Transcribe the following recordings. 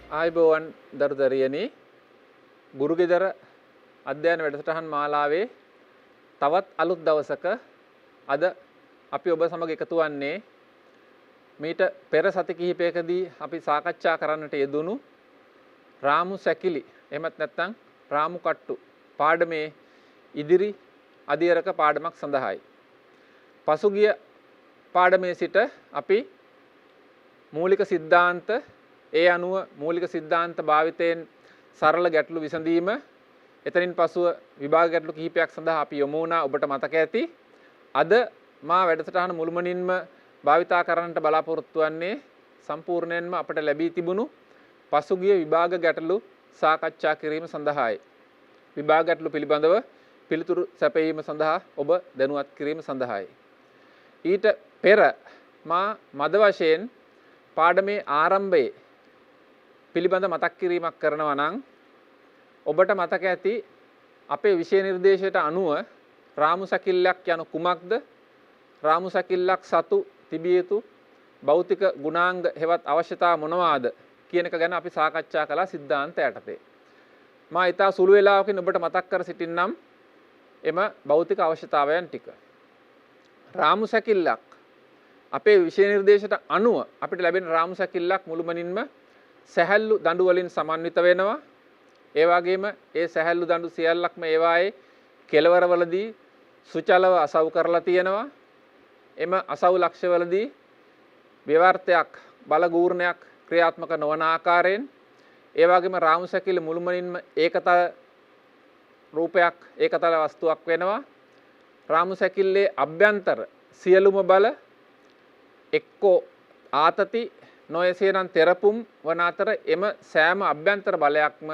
ආයුබෝවන් දරුදරියනි ගුරුගෙදර අධ්‍යයන වැඩසටහන් මාලාවේ තවත් අලුත් දවසක අද අපි ඔබ සමග එකතු වන්නේ මීට පෙර සති කිහිපයකදී අපි සාකච්ඡා කරන්නට යෙදුණු රාමු සැකිලි එහෙමත් නැත්නම් රාමු කට්ටු පාඩමේ ඉදිරි අධ්‍යයනක පාඩමක් සඳහායි. පසුගිය පාඩමේ සිට අපි මූලික සිද්ධාන්ත ඒ අනුව මූලික සිද්ධාන්ත භාවිතයෙන් සරල ගැටලු විසඳීම එතනින් පසුව විභාග ගැටලු කිහිපයක් සඳහා අපි යොමු වුණා. ඔබට මතක ඇති අද මා වැඩසටහන මුළුමනින්ම භාවිතා කරන්නට බලාපොරොත්තු වන්නේ සම්පූර්ණයෙන්ම අපට ලැබී තිබුණු පසුගිය විභාග ගැටලු සාකච්ඡා කිරීම සඳහායි. විභාග ගැටලු පිළිබඳව පිළිතුරු සැපයීම සඳහා ඔබ දැනුවත් කිරීම සඳහායි. ඊට පෙර මා මද වශයෙන් පාඩමේ ආරම්භයේ පිළිබඳ මතක් කිරීමක් කරනවා නම් ඔබට මතක ඇති අපේ විෂය නිර්දේශයට අනුව රාමු සැකිල්ලක් යනු කුමක්ද? රාමු සැකිල්ලක් සතු තිබිය යුතු භෞතික ගුණාංග හෙවත් අවශ්‍යතා මොනවාද කියන එක ගැන අපි සාකච්ඡා කළා සිද්ධාන්ත යටතේ. මා ඊට සුළු වේලාවකින් ඔබට මතක් කර සිටින්නම් එම භෞතික අවශ්‍යතාවයන් ටික. රාමු සැකිල්ලක් අපේ විෂය නිර්දේශයට අනුව අපිට ලැබෙන රාමු සැකිල්ලක් මුළුමනින්ම සැහැල්ලු දඬු වලින් සමන්විත වෙනවා. ඒ වගේම ඒ සැහැල්ලු දඬු සියල්ලක්ම ඒවායේ කෙළවරවලදී සුචලව අසව් කරලා තියෙනවා. එම අසව් ලක්ෂවලදී විවර්තයක් බලගූර්ණයක් ක්‍රියාත්මක නොවන ආකාරයෙන් ඒ වගේම රාමු සැකිල්ල මුළුමනින්ම ඒකතල රූපයක් ඒකතල වස්තුවක් වෙනවා. රාමු සැකිල්ලේ අභ්‍යන්තර සියලුම බල එක්කෝ ආතති නොයසේනම් තෙරපුම් වන අතර එම සෑම අභ්‍යන්තර බලයක්ම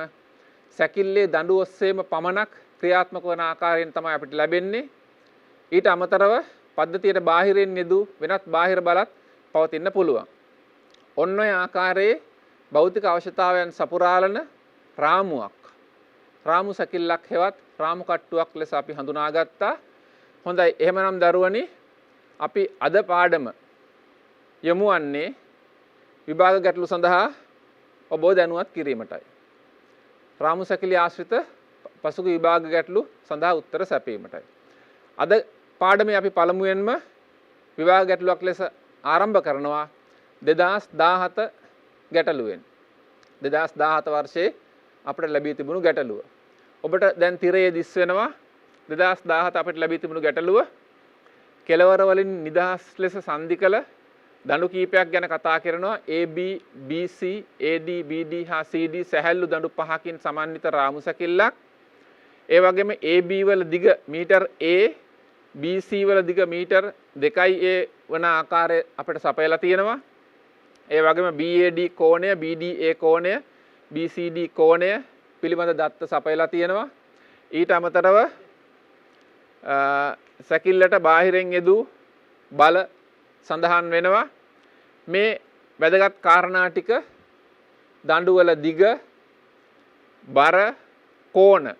සැකිල්ලේ දඬු ඔස්සේම පමණක් ක්‍රියාත්මක වන ආකාරයෙන් තමයි අපිට ලැබෙන්නේ. ඊට අමතරව පද්ධතියට බාහිරින් යෙදූ වෙනත් බාහිර බලත් පවතින්න පුළුවන්. ඔන්න ඔය ආකාරයේ භෞතික අවශ්‍යතාවයන් සපුරාලන රාමුවක් රාමු සැකිල්ලක් හෙවත් රාමු කට්ටුවක් ලෙස අපි හඳුනාගත්තා. හොඳයි, එහෙමනම් දරුවනි අපි අද පාඩම යොමු වන්නේ විභාග ගැටලු සඳහා ඔබ දැනුවත් කිරීමටයි. රාමු සැකිලි ආශ්‍රිත පසුගිය විභාග ගැටලු සඳහා උත්තර සැපීමටයි. අද පාඩමේ අපි පළමුවෙන්ම විභාග ගැටලුවක් ලෙස ආරම්භ කරනවා 2017 ගැටලුවෙන්. 2017 වර්ෂයේ අපට ලැබී තිබුණු ගැටලුව. ඔබට දැන් තිරයේ දිස් වෙනවා 2017 අපට ලැබී තිබුණු ගැටලුව. කෙළවර වලින් නිදහස් ලෙස සංදි කළ දඬු කීපයක් ගැන කතා කරනවා. AB, BC, AD, BD හා CD සැහැල්ලු දඬු පහකින් සමන්විත රාමු සැකිල්ලක්. ඒ වගේම AB වල දිග මීටර් A, BC වල දිග මීටර් 2A වන ආකාරය අපිට සපයලා තියෙනවා. ඒ වගේම BAD කෝණය, BDA කෝණය, BCD කෝණය පිළිබඳ දත්ත සපයලා තියෙනවා. ඊට අමතරව සැකිල්ලට බාහිරින් යෙදූ බල සඳහන් වෙනවා. මේ වැදගත් කාරණා ටික දඬුවල දිග, බර, කෝණ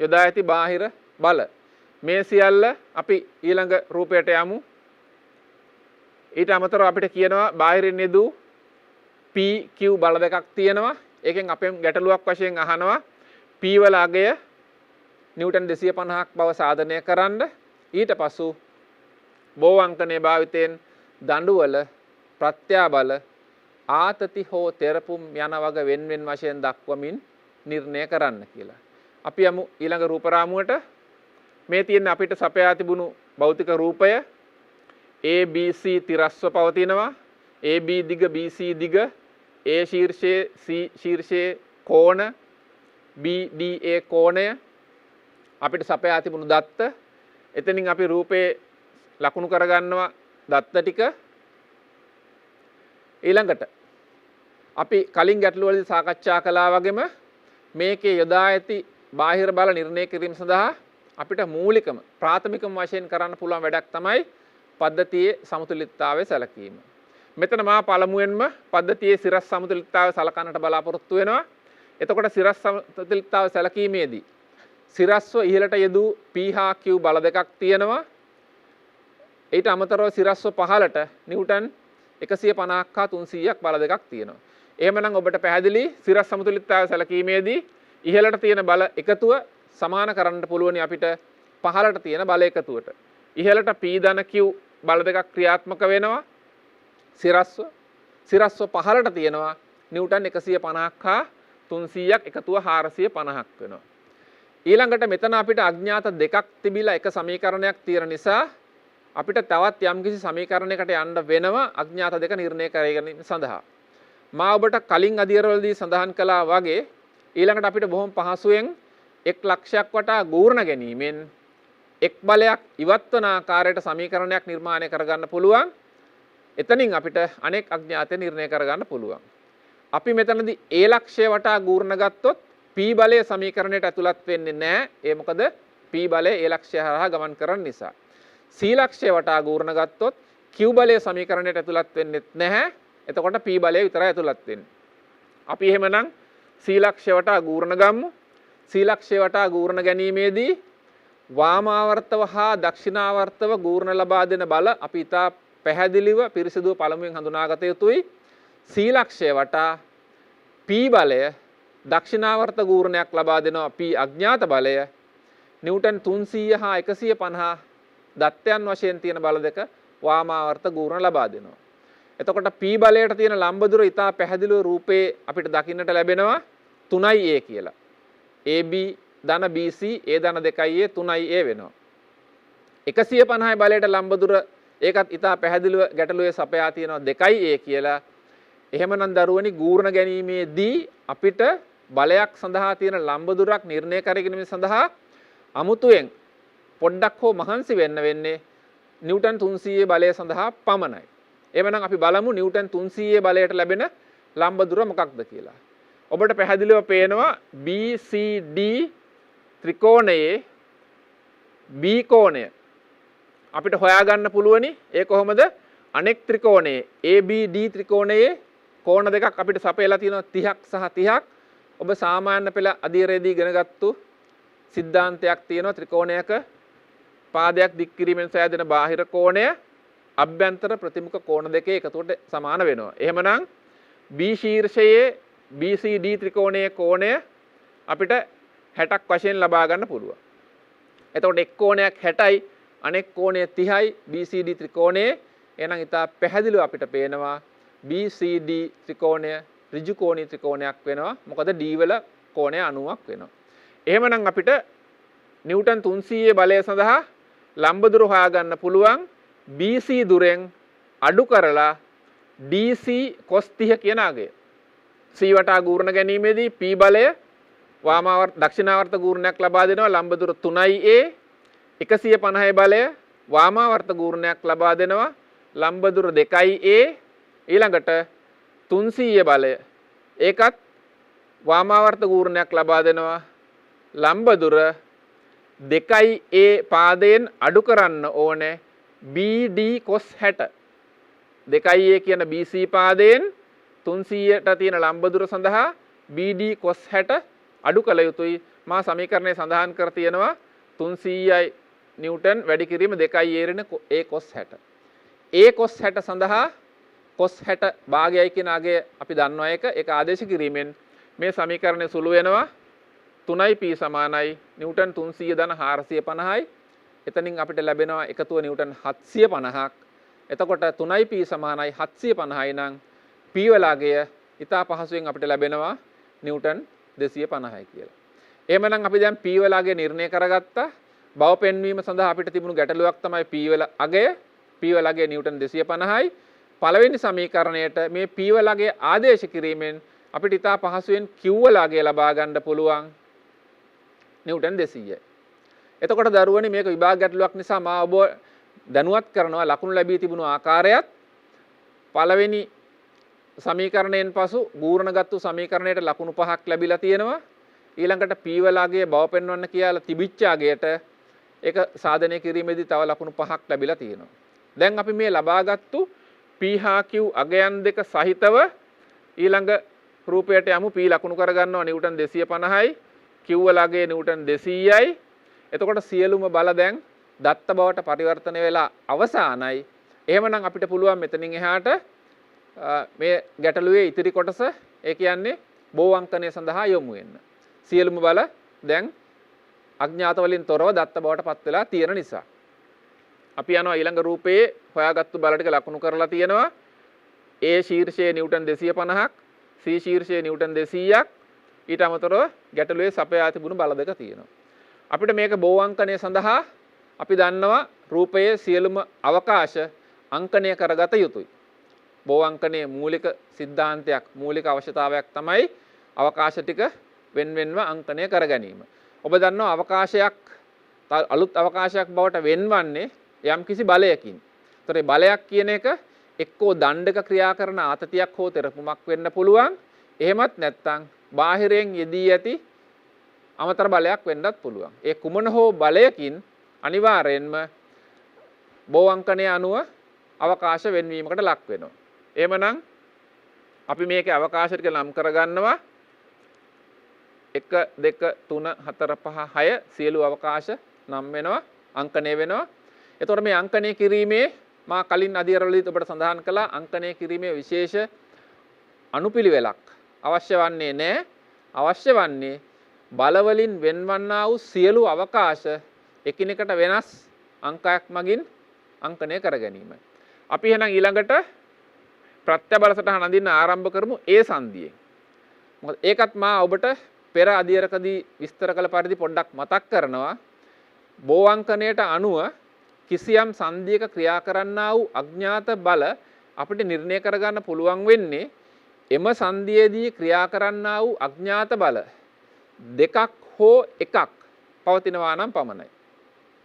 යොදා ඇති බාහිර බල මේ සියල්ල අපි ඊළඟ රූපයට යමු. ඊට අමතරව අපිට කියනවා බාහිරින් යෙදූ PQ බල දෙකක් තියෙනවා. ඒකෙන් අපෙන් ගැටලුවක් වශයෙන් අහනවා P වල අගය නිව්ටන් 250ක් බව සාධනය කරන්න. ඊට පසු බෝ අංකනයේ භාවිතයෙන් දඬුවල ප්‍රත්‍යාබල ආතති හෝ තෙරපුම් යන වග වෙන්වෙන් වශයෙන් දක්වමින් නිර්ණය කරන්න කියලා. අපි යමු ඊළඟ රූප රාමුවට. මේ තියෙන අපිට සපයා තිබුණු භෞතික රූපය ABC තිරස්ව පවතිනවා. AB දිග BC දිග A ශීර්ෂයේ C ශීර්ෂයේ කෝණ BDA කෝණය අපිට සපයා තිබුණු දත්ත. එතනින් අපි රූපේ ලකුණු කරගන්නවා දත්ත ටික. ඊළඟට අපි කලින් ගැටළු වලදී සාකච්ඡා කළා වගේම මේකේ යොදා ඇති බාහිර බල නිර්ණය කිරීම සඳහා අපිට මූලිකම ප්‍රාථමිකම වශයෙන් කරන්න පුළුවන් වැඩක් තමයි පද්ධතියේ සමතුලිතතාවය සැලකීම. මෙතන මා පළමුවෙන්ම පද්ධතියේ සිරස් සමතුලිතතාවය සලකන්නට බලාපොරොත්තු වෙනවා. එතකොට සිරස් සමතුලිතතාවය සැලකීමේදී සිරස්ව ඉහළට යෙදූ P හා Q බල දෙකක් තියෙනවා. ඊට අමතරව සිරස්ව පහළට නිව්ටන් 150ක් හා 300ක් බල දෙකක් තියෙනවා. එහෙමනම් ඔබට පැහැදිලි සිරස් සමතුලිතතාවය සැලකීමේදී ඉහළට තියෙන බල එකතුව සමාන කරන්න පුළුවනි අපිට පහළට තියෙන බල එකතුවට. ඉහළට P ධන Q බල දෙකක් ක්‍රියාත්මක වෙනවා. සිරස්ව පහළට තියෙනවා නිව්ටන් 150ක් හා 300ක් එකතුව 450ක් වෙනවා. ඊළඟට මෙතන අපිට අඥාත දෙකක් තිබිලා එක සමීකරණයක් තියෙන නිසා අපිට තවත් යම්කිසි සමීකරණයකට යන්න වෙනවා අඥාත දෙක නිර්ණය කර ගැනීම සඳහා. මා ඔබට කලින් අධ්‍යයනවලදී සඳහන් කළා වගේ ඊළඟට අපිට බොහොම පහසුවෙන් 1 ලක්ෂයක් වටා ගූර්ණ ගැනීමෙන් එක් බලයක් ඉවත් වන ආකාරයට සමීකරණයක් නිර්මාණය කරගන්න පුළුවන්. එතනින් අපිට අනෙක් අඥාතය නිර්ණය කරගන්න පුළුවන්. අපි මෙතනදී A ලක්ෂය වටා ගූර්ණ ගත්තොත් P බලය සමීකරණයට ඇතුළත් වෙන්නේ නැහැ. ඒ මොකද P බලය A ලක්ෂය හරහා ගමන් කරන නිසා. C ලක්ෂය වටා ගූර්ණ ගත්තොත් Q බලය සමීකරණයට ඇතුළත් වෙන්නේ නැහැ. එතකොට P බලය විතරයි ඇතුළත් වෙන්නේ. අපි එහෙමනම් C ලක්ෂය වටා ගූර්ණ ගමු. C ලක්ෂය වටා ගූර්ණ ගැනීමේදී වාමාවර්තව හා දක්ෂිනාවර්තව ගූර්ණ ලබා දෙන බල අපි ඉතා පැහැදිලිව පිරිසිදුව පළමුවෙන් හඳුනාගත යුතුයි. C ලක්ෂය වටා P බලය දක්ෂිනාවර්ත ගූර්ණයක් ලබා දෙනවා P අඥාත බලය නිව්ටන් 300 හා 150 දත්තයන් වශයෙන් තියෙන බල දෙක වාමාවර්ත ගූර්ණ ලබා දෙනවා. එතකොට P බලයට තියෙන ලම්බ දුර ඉතා පැහැදිලිව රූපේ අපිට දකින්නට ලැබෙනවා 3a කියලා. AB ධන BC A ධන 2a 3a වෙනවා. 150 බලයට ලම්බ දුර ඒකත් ඉතා පැහැදිලිව ගැටලුවේ සපයා තියෙනවා 2a කියලා. එහෙමනම් දරුවනි ගූර්ණ ගැනීමේදී අපිට බලයක් සඳහා තියෙන ලම්බ දුරක් නිර්ණය කර ගැනීම සඳහා අමුතුවෙන් පොඩ්ඩක් හෝ මහන්සි වෙන්න වෙන්නේ නිව්ටන් 300 බලය සඳහා පමණයි. එහෙමනම් අපි බලමු නිව්ටන් 300 බලයට ලැබෙන ලම්බ දුර මොකක්ද කියලා. ඔබට පැහැදිලිව පේනවා BCD ත්‍රිකෝණයේ B කෝණය අපිට හොයාගන්න පුළුවනි. ඒ කොහොමද? අනෙක් ත්‍රිකෝණයේ ABD ත්‍රිකෝණයේ කෝණ දෙකක් අපිට සපයලා තියෙනවා 30ක් සහ 30ක්. ඔබ සාමාන්‍ය පෙළ අධීරයේදී ඉගෙනගත්තු සිද්ධාන්තයක් තියෙනවා ත්‍රිකෝණයක පාදයක් දික් කිරීමෙන් සෑදෙන බාහිර කෝණය අභ්‍යන්තර ප්‍රතිමුඛ කෝණ දෙකේ එකතුවට සමාන වෙනවා. එහෙමනම් B ශීර්ෂයේ BCD ත්‍රිකෝණයේ කෝණය අපිට 60ක් වශයෙන් ලබා ගන්න පුළුවන්. එතකොට එක් කෝණයක් 60යි අනෙක් කෝණය 30යි BCD ත්‍රිකෝණයේ. එහෙනම් ඉතා පැහැදිලිව අපිට පේනවා BCD ත්‍රිකෝණය ඍජු කෝණී ත්‍රිකෝණයක් වෙනවා. මොකද D වල කෝණය 90ක් වෙනවා. එහෙමනම් අපිට නිව්ටන් 300 බලය සඳහා ලම්බ දුර හොයාගන්න පුළුවන් BC දුරෙන් අඩු කරලා DC cos 30 කියන අගය. C වටා ගූර්ණ ගැනීමේදී P බලය වාමාවර්ත දක්ෂිනාවර්ත ගූර්ණයක් ලබා දෙනවා ලම්බ දුර 3a. 150 බලය වාමාවර්ත ගූර්ණයක් ලබා දෙනවා ලම්බ දුර 2a. ඊළඟට 300 බලය ඒකත් වාමාවර්ත ගූර්ණයක් ලබා දෙනවා ලම්බ දුර 2a පාදයෙන් අඩු කරන්න ඕනේ BD cos 60. 2a කියන BC පාදයෙන් 300ට තියෙන ලම්බ දුර සඳහා BD cos 60 අඩු කළ යුතුයි. මා සමීකරණය සඳහන් කර තියෙනවා 300යි නිව්ටන් වැඩි කිරීම 2a ඍණ a cos 60. a cos 60 සඳහා cos 60 භාගයයි කියන අගය අපි දන්නවා ඒක ආදේශ කිරීමෙන් මේ සමීකරණය සුළු වෙනවා 3p සමානයි නිව්ටන් 300 ධන 450යි. එතනින් අපිට ලැබෙනවා එකතුව නිව්ටන් 750ක්. එතකොට 3p සමානයි 750යි නම් p වල අගය ඉතා පහසුවෙන් අපිට ලැබෙනවා නිව්ටන් 250යි කියලා. එහෙමනම් අපි දැන් p වල අගය නිර්ණය කරගත්තා. බව පෙන්වීම සඳහා අපිට තිබුණු ගැටලුවක් තමයි p වල අගය. p වල අගය නිව්ටන් 250යි. පළවෙනි සමීකරණයට මේ p වල අගය ආදේශ කිරීමෙන් අපිට ඉතා පහසුවෙන් q වල අගය ලබා ගන්න පුළුවන් නිව්ටන් 200යි. එතකොට දරුවනි මේක විභාග ගැටලුවක් නිසා මා ඔබ දැනුවත් කරනවා ලකුණු ලැබී තිබුණු ආකාරයත් පළවෙනි සමීකරණයෙන් පසු ගූර්ණගත්තු සමීකරණයට ලකුණු 5ක් ලැබිලා තියෙනවා. ඊළඟට p වල අගය බව පෙන්වන්න කියලා තිබිච්ච අගයට ඒක සාධනය කිරීමේදී තව ලකුණු 5ක් ලැබිලා තියෙනවා. දැන් අපි මේ ලබාගත්තු p හා q අගයන් දෙක සහිතව ඊළඟ රූපයට යමු. p ලකුණු කරගන්නවා නිව්ටන් 250යි. q වල අගය නිව්ටන් 200යි. එතකොට සියලුම බල දැන් දත්ත බවට පරිවර්තනය වෙලා අවසానයි. එහෙමනම් අපිට පුළුවන් මෙතනින් එහාට මේ ගැටලුවේ ඉතිරි කොටස ඒ කියන්නේ බෝ අංකණය සඳහා යොමු වෙන්න. සියලුම බල දැන් අඥාත වලින් තොරව දත්ත බවට පත් වෙලා තියෙන නිසා. අපි යනවා ඊළඟ රූපයේ හොයාගත්තු බල ටික ලකුණු කරලා තියෙනවා. A ශීර්ෂයේ නිව්ටන් 250ක්, C ශීර්ෂයේ නිව්ටන් 200ක්. ඊට අමතරව ගැටලුවේ සපයා තිබුණු බල දෙක තියෙනවා. අපිට මේක බෝ අංකණය සඳහා අපි දන්නවා රූපයේ සියලුම අවකාශ අංකණය කරගත යුතුයි. බෝ අංකණයේ මූලික સિદ્ધාන්තයක් මූලික අවශ්‍යතාවයක් තමයි අවකාශ ටික වෙන්වෙන්ව අංකණය කර ගැනීම. ඔබ දන්නවා අවකාශයක් අලුත් අවකාශයක් බවට වෙන්වන්නේ යම්කිසි බලයකින්. ඒතර බලයක් කියන එක එක්කෝ දණ්ඩක ක්‍රියා කරන ආතතියක් හෝ තෙරපුමක් වෙන්න පුළුවන්. එහෙමත් නැත්නම් බාහිරයෙන් යෙදී ඇති අමතර බලයක් වෙන්නත් පුළුවන්. ඒ කුමන හෝ බලයකින් අනිවාර්යෙන්ම බෝ අංකණය අනුව අවකාශ වෙන්වීමකට ලක් වෙනවා. එහෙමනම් අපි මේකේ අවකාශ ටික නම් කරගන්නවා 1 2 3 4 5 6 සියලු අවකාශ නම් වෙනවා අංකණය වෙනවා. එතකොට මේ අංකණය කිරීමේ මා කලින් අධ්‍යයනවලදී ඔබට සඳහන් කළා අංකණය කිරීමේ විශේෂ අනුපිළිවෙලක් අවශ්‍ය වන්නේ නැහැ. අවශ්‍ය වන්නේ බලවලින් වෙන්වන්නා වූ සියලු අවකාශ එකිනෙකට වෙනස් අංකයක් මගින් අංකණය කර ගැනීමයි. අපි එහෙනම් ඊළඟට ප්‍රත්‍යබල සටහන අඳින්න ආරම්භ කරමු ඒ සංදියෙන්. මොකද ඒකත් මා ඔබට පෙර අධ්‍යයනකදී විස්තර කළ පරිදි පොඩ්ඩක් මතක් කරනවා. බෝ අංකණයට අනුව කිසියම් සංදියක ක්‍රියා කරන්නා වූ අඥාත බල අපිට නිර්ණය කරගන්න පුළුවන් වෙන්නේ එම සංදියේදී ක්‍රියා කරන්නා වූ අඥාත බල දෙකක් හෝ එකක් පවතිනවා නම් පමණයි.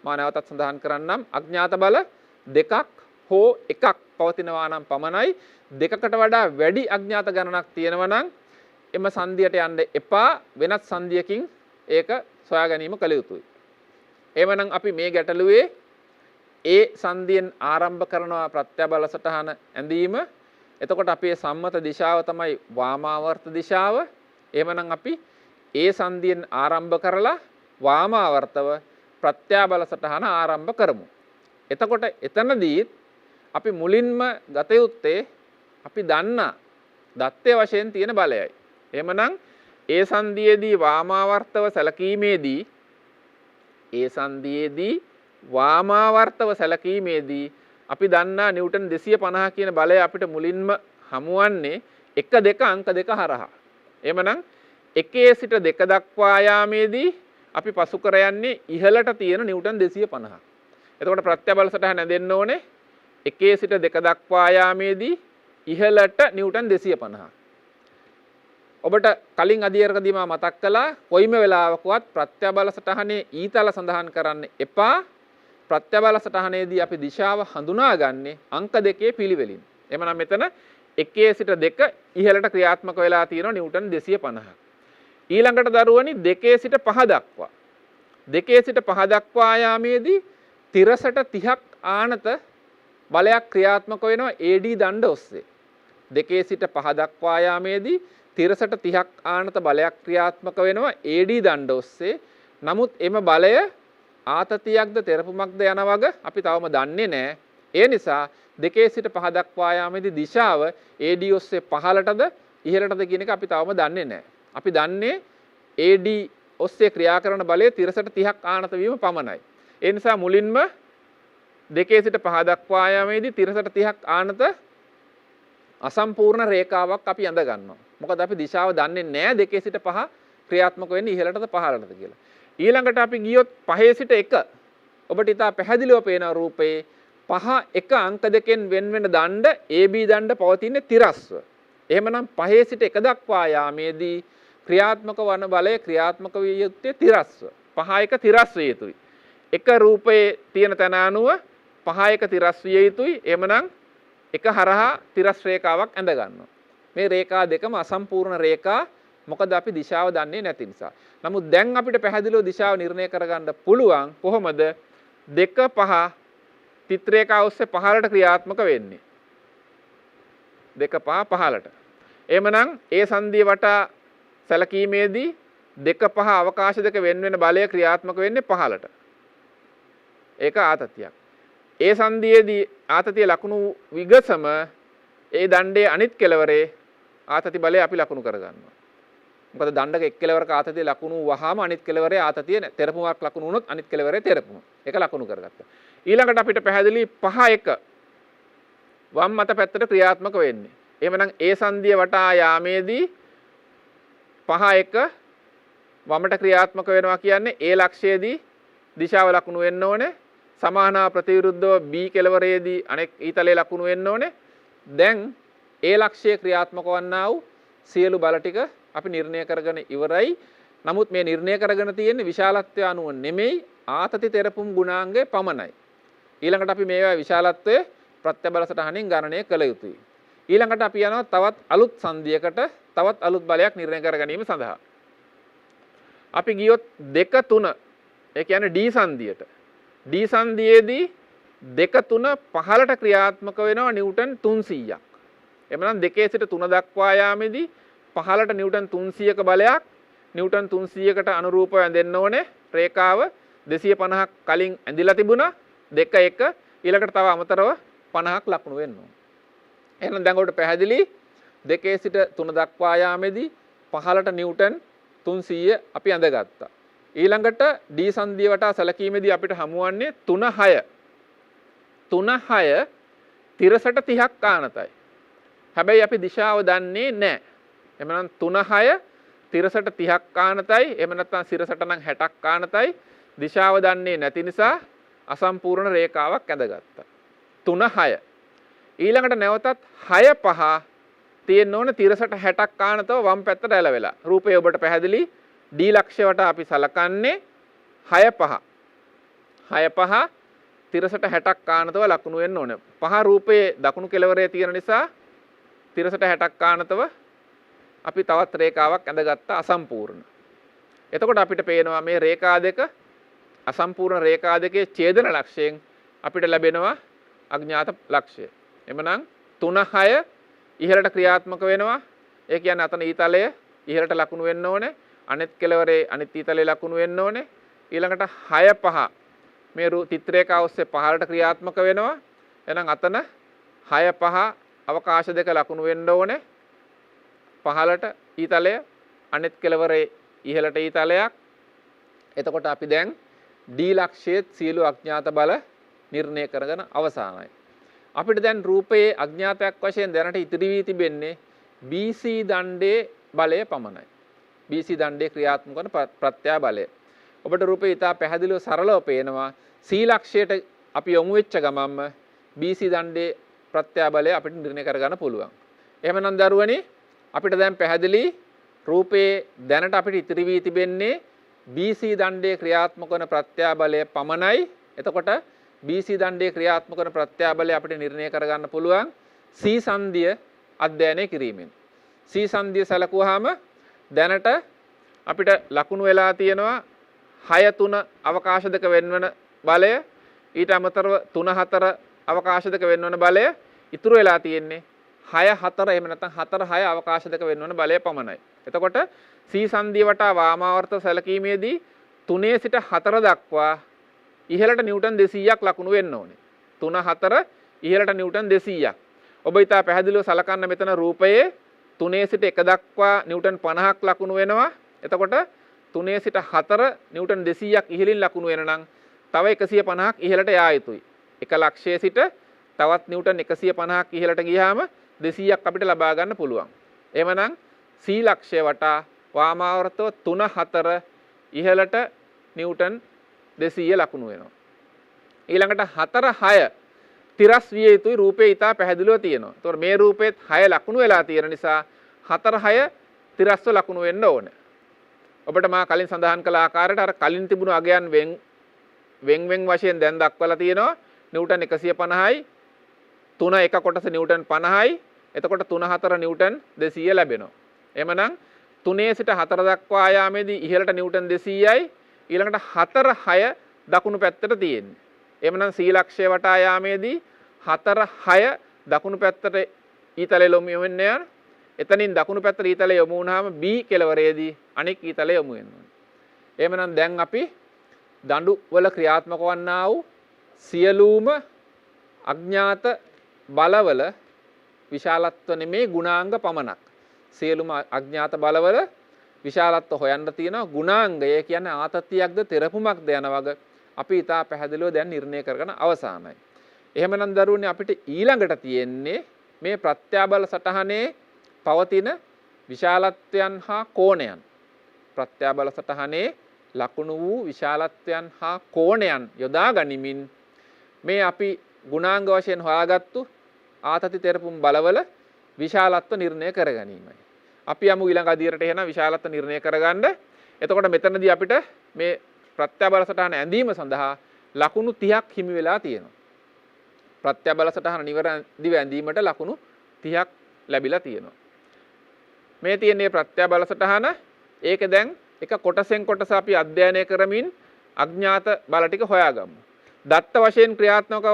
මා නැවතත් සඳහන් කරන්නම් අඥාත බල දෙකක් හෝ එකක් පවතිනවා නම් පමණයි. දෙකකට වඩා වැඩි අඥාත ගණනක් තියෙනවා නම් එම සංදියට යන්න එපා. වෙනත් සංදියකින් ඒක සොයා ගැනීම කළ යුතුයි. එවනම් අපි මේ ගැටලුවේ ඒ සංදියෙන් ආරම්භ කරනවා ප්‍රත්‍යබල සටහන ඇඳීම. එතකොට අපේ සම්මත දිශාව තමයි වාමාවර්ත දිශාව. එහෙමනම් අපි ඒ සංදියෙන් ආරම්භ කරලා වාමාවර්තව ප්‍රත්‍යබල සටහන ආරම්භ කරමු. එතකොට එතනදී අපි මුලින්ම ගත යුත්තේ අපි දන්නා දත්තය වශයෙන් තියෙන බලයයි. එහෙමනම් ඒ සංදියේදී වාමාවර්තව සැලකීමේදී අපි දන්නා නිව්ටන් 250 කියන බලය අපිට මුලින්ම හමුවන්නේ 1 2 අංක 2 හරහා. එහෙමනම් 1 සිට 2 දක්වා යාමේදී අපි පසු කර යන්නේ ඉහළට තියෙන නිව්ටන් 250. එතකොට ප්‍රත්‍යබල සටහන දෙන්න ඕනේ 1 සිට 2 දක්වා යාමේදී ඉහළට නිව්ටන් 250. ඔබට කලින් අධ්‍යයනකදී මා මතක් කළා කොයිම වෙලාවකවත් ප්‍රත්‍යබල සටහනේ ඊතල සඳහන් කරන්න එපා. ප්‍රත්‍යබල සටහනේදී අපි දිශාව හඳුනාගන්නේ අංක 2 පිළිවෙලින්. එහෙනම් මෙතන 1 සිට 2 ඉහළට ක්‍රියාත්මක වෙලා තියෙනවා නිව්ටන් 250. ඊළඟට දරුවනි 2 සිට 5 දක්වා. 2 සිට 5 දක්වා යාමේදී තිරසට 30ක් ආනත බලයක් ක්‍රියාත්මක වෙනවා AD දණ්ඩ ඔස්සේ. 2 සිට 5 දක්වා යාමේදී තිරසට 30ක් ආනත බලයක් ක්‍රියාත්මක වෙනවා AD දණ්ඩ ඔස්සේ. නමුත් එම බලය ආතතියක්ද තෙරපුමක්ද යන වග අපි තවම දන්නේ නැහැ. ඒ නිසා 2 සිට 5 දක්වා යාමේදී දිශාව AD ඔස්සේ පහළටද ඉහළටද කියන එක අපි තවම දන්නේ නැහැ. අපි දන්නේ AD ඔස්සේ ක්‍රියා කරන බලය තිරසට 30ක් ආනත වීම පමණයි. ඒ නිසා මුලින්ම 2 සිට 5 දක්වා යාමේදී තිරසට 30ක් ආනත අසම්පූර්ණ රේඛාවක් අපි අඳ ගන්නවා. මොකද අපි දිශාව දන්නේ නැහැ 2 සිට 5 ක්‍රියාත්මක වෙන්නේ ඉහළටද පහළටද කියලා. ඊළඟට අපි ගියොත් 5 සිට 1 ඔබට ඉතා පැහැදිලිව පේන රූපේ 5 1 අංක දෙකෙන් වෙන වෙන දණ්ඩ AB දණ්ඩ පවතින්නේ තිරස්ව. එහෙමනම් 5 සිට 1 දක්වා යාමේදී ක්‍රියාත්මක වන බලය ක්‍රියාත්මක විය යුත්තේ තිරස්ව. 5 1 තිරස් විය යුතුයි. එක රූපයේ තියෙන තැන අනුව 5 1 තිරස් විය යුතුයි. එහෙමනම් එක හරහා තිරස් රේඛාවක් ඇඳ ගන්නවා. මේ රේඛා දෙකම අසම්පූර්ණ රේඛා. මොකද අපි දිශාව දන්නේ නැති නිසා. නමුත් දැන් අපිට පැහැදිලිව දිශාව නිර්ණය කරගන්න පුළුවන් කොහොමද 2 5 තිත් රේඛාව ඔස්සේ පහළට ක්‍රියාත්මක වෙන්නේ. 2 5 පහළට. එහෙමනම් ඒ සංදිය වටා සැලකීමේදී 2 5 අවකාශ දෙක වෙන වෙන බලය ක්‍රියාත්මක වෙන්නේ පහළට. ඒක ආතතියක්. ඒ සංදියේදී ආතතිය ලකුණු විගසම ඒ දණ්ඩේ අනිත් කෙළවරේ ආතති බලය අපි ලකුණු කරගන්නවා. මොකද දණ්ඩක එක් කෙළවරක ආතතිය ලකුණු වහාම අනිත් කෙළවරේ ආතතිය තෙරපුමක් ලකුණු වුණොත් අනිත් කෙළවරේ තෙරපුම. ඒක ලකුණු කරගත්තා. ඊළඟට අපිට පැහැදිලි 5-1 වම් මත පැත්තට ක්‍රියාත්මක වෙන්නේ. එහෙමනම් ඒ සංදිය වටා යාමේදී 5-1 වමට ක්‍රියාත්මක වෙනවා කියන්නේ ඒ ලක්ෂයේදී දිශාව ලකුණු වෙන්න ඕනේ. සමානව ප්‍රතිවිරුද්ධව B කෙළවරේදී අනෙක් ඊතලයේ ලකුණු වෙන්න ඕනේ. දැන් ඒ ලක්ෂයේ ක්‍රියාත්මක වන්නා වූ සියලු බල ටික අපි නිර්ණය කරගෙන ඉවරයි. නමුත් මේ නිර්ණය කරගෙන තියෙන්නේ විශාලත්වය අනුව නෙමෙයි ආතති තෙරපුම් ගුණාංගය පමණයි. ඊළඟට අපි මේවා විශාලත්වයේ ප්‍රත්‍යබල සටහනින් ගණනය කළ යුතුයි. ඊළඟට අපි යනවා තවත් අලුත් සංදියකට තවත් අලුත් බලයක් නිර්ණය කර ගැනීම සඳහා. අපි ගියොත් 2 3 ඒ කියන්නේ D සංදියට. D සංදියේදී 2 3 පහළට ක්‍රියාත්මක වෙනවා නිව්ටන් 300ක්. එමනම් 2 සිට 3 දක්වා යාමේදී පහළට නිව්ටන් 300ක බලයක් නිව්ටන් 300කට අනුරූපව ඇඳෙන්න ඕනේ. රේඛාව 250ක් කලින් ඇඳිලා තිබුණා. 2 1 ඊළඟට තව අමතරව 50ක් ලකුණු වෙන්න ඕනේ. එහෙනම් දැන් ඔබට පැහැදිලි 2 සිට 3 දක්වා යාමේදී පහළට නිව්ටන් 300 අපි ඇඳගත්තා. ඊළඟට D සංදිය වටා සැලකීමේදී අපිට හමුවන්නේ 3 6. 3 6 තිරසට 30ක් ආනතයි. හැබැයි අපි දිශාව දන්නේ නැහැ. එමනම් 3 6 තිරසට 30ක් ආනතයි. එහෙම නැත්නම් සිරසට නම් 60ක් ආනතයි. දිශාව දන්නේ නැති නිසා අසම්පූර්ණ රේඛාවක් ඇඳගත්තා. 3 6. ඊළඟට නැවතත් 6 5 තියෙන්න ඕන තිරසට 60ක් ආනතව වම් පැත්තට ඇලවෙලා. රූපය ඔබට පැහැදිලි. D ලක්ෂයට අපි සලකන්නේ 6 5. 6 5 තිරසට 60ක් ආනතව ලකුණු වෙන්න ඕන. 5 රූපයේ දකුණු කෙළවරේ තියෙන නිසා තිරසට 60ක් ආනතව අපි තවත් රේඛාවක් ඇඳගත්ත අසම්පූර්ණ. එතකොට අපිට පේනවා මේ රේඛා දෙක අසම්පූර්ණ රේඛා දෙකේ ඡේදන ලක්ෂයෙන් අපිට ලැබෙනවා අඥාත ලක්ෂය. එමනම් 3 6 ඉහළට ක්‍රියාත්මක වෙනවා. ඒ කියන්නේ අතන ඊතලය ඉහළට ලකුණු වෙන්න ඕනේ. අනිත් කෙළවරේ අනිත් ඊතලයේ ලකුණු වෙන්න ඕනේ. ඊළඟට 6 5 මේ චිත්‍රේඛාව ඔස්සේ පහළට ක්‍රියාත්මක වෙනවා. එහෙනම් අතන 6 5 අවකාශ දෙක ලකුණු වෙන්න ඕනේ. පහළට ඊතලය අනිත් කෙළවරේ ඉහළට ඊතලයක්. එතකොට අපි දැන් D ලක්ෂයේ සියලු අඥාත බල නිර්ණය කරගෙන අවසానයි. අපිට දැන් රූපයේ අඥාතයක් වශයෙන් දැනට ඉතිරි වී තිබෙන්නේ BC දණ්ඩේ බලය පමණයි. BC දණ්ඩේ ක්‍රියාත්මක වන ප්‍රත්‍යා බලය. ඔබට රූපේ ඉතා පැහැදිලිව සරලව පේනවා. C ලක්ෂයට අපි යොමු වෙච්ච ගමන්ම BC දණ්ඩේ ප්‍රත්‍යා බලය අපිට නිර්ණය කරගන්න පුළුවන්. එහෙමනම් දරුවනි අපිට දැන් පැහැදිලි රූපයේ දැනට අපිට ඉතිරි වී තිබෙන්නේ BC දණ්ඩේ ක්‍රියාත්මක වන ප්‍රත්‍යා බලය පමණයි. එතකොට BC දණ්ඩේ ක්‍රියාත්මක වන ප්‍රත්‍යා බලය අපිට නිර්ණය කරගන්න පුළුවන් C සංදිය අධ්‍යයනය කිරීමෙන්. C සංදිය සැලකුවාම දැනට අපිට ලකුණු වෙලා තියෙනවා 6 3 අවකාශ දෙක වෙන්වන බලය. ඊට අමතරව 3 4 අවකාශ දෙක වෙන්වන බලය. ඉතුරු වෙලා තියෙන්නේ 6 4 එහෙම නැත්නම් 4 6 අවකාශ දෙක වෙන්වන බලය පමණයි. එතකොට C සංදිය වටා වාමාවර්ත සැලකීමේදී 3 සිට 4 දක්වා ඉහළට නිව්ටන් 200ක් ලකුණු වෙන්න ඕනේ. 3 4 ඉහළට නිව්ටන් 200ක්. ඔබ ඉතා පැහැදිලිව සලකන්න මෙතන රූපයේ 3 සිට 1 දක්වා නිව්ටන් 50ක් ලකුණු වෙනවා. එතකොට 3 සිට 4 නිව්ටන් 200ක් ඉහළින් ලකුණු වෙන නම් තව 150ක් ඉහළට යා යුතුයි. එක ලක්ෂයේ සිට තවත් නිව්ටන් 150ක් ඉහළට ගියාම 200ක් අපිට ලබා ගන්න පුළුවන්. එහෙමනම් C ලක්ෂය වටා වාමාවර්තව 3 4 ඉහළට නිව්ටන් 200 ලකුණු වෙනවා. ඊළඟට 4 6 තිරස් විය යුතුයි. රූපේ ඉතා පැහැදිලිව තියෙනවා. ඒතකොට මේ රූපෙත් 6 ලකුණු වෙලා තියෙන නිසා 4 6 තිරස්ව ලකුණු වෙන්න ඕනේ. ඔබට මා කලින් සඳහන් කළ ආකාරයට අර කලින් තිබුණු අගයන් වෙන් වශයෙන් දැන් දක්වලා තියෙනවා. නිව්ටන් 150යි 3 එක කොටස නිව්ටන් 50යි. එතකොට 3 4 නිව්ටන් 200 ලැබෙනවා. එhmenan 3 සිට 4 දක්වා යාමේදී ඉහළට නිව්ටන් 200යි. ඊළඟට 4 6 දකුණු පැත්තට තියෙන්නේ. එhmenan C ලක්ෂය වටා යාමේදී 4 6 දකුණු පැත්තට ඊතලය යොමු වෙන්න යන. එතනින් දකුණු පැත්තට ඊතලය යොමු වුණාම B කෙළවරේදී අනෙක් ඊතලය යොමු වෙනවා. එhmenan දැන් අපි දඬු වල ක්‍රියාත්මක වන්නා වූ සියලුම අඥාත බලවල විශාලත්ව නෙමේ ගුණාංග පමණක්. සියලුම අඥාත බලවල විශාලත්ව හොයන්න තියෙනවා ගුණාංගය කියන්නේ ආතතියක්ද තෙරපුමක්ද යන වගේ අපි ඊට පැහැදිලිව දැන් නිර්ණය කරගෙන අවසానයි. එහෙමනම් දරුවනේ අපිට ඊළඟට තියෙන්නේ මේ ප්‍රත්‍යාබල සටහනේ පවතින විශාලත්වයන් හා කෝණයන්. ප්‍රත්‍යාබල සටහනේ ලකුණු වූ විශාලත්වයන් හා කෝණයන් යොදා ගනිමින් මේ අපි ගුණාංග වශයෙන් හොයාගත්තු ආතති තෙරපුම් බලවල විශාලත්ව නිර්ණය කර ගැනීමයි. අපි යමු ඊළඟ අදියරට එහෙනම් විශාලත්ව නිර්ණය කරගන්න. එතකොට මෙතනදී අපිට මේ ප්‍රත්‍යාබල සටහන ඇඳීම සඳහා ලකුණු 30ක් හිමි වෙලා තියෙනවා. ප්‍රත්‍යාබල සටහන නිවැරදිව ඇඳීමට ලකුණු 30ක් ලැබිලා තියෙනවා. මේ තියෙන්නේ ප්‍රත්‍යාබල සටහන. ඒක දැන් එක කොටසෙන් කොටස අපි අධ්‍යයනය කරමින් අඥාත බල ටික හොයාගමු. දත්ත වශයෙන් ක්‍රියාත්මක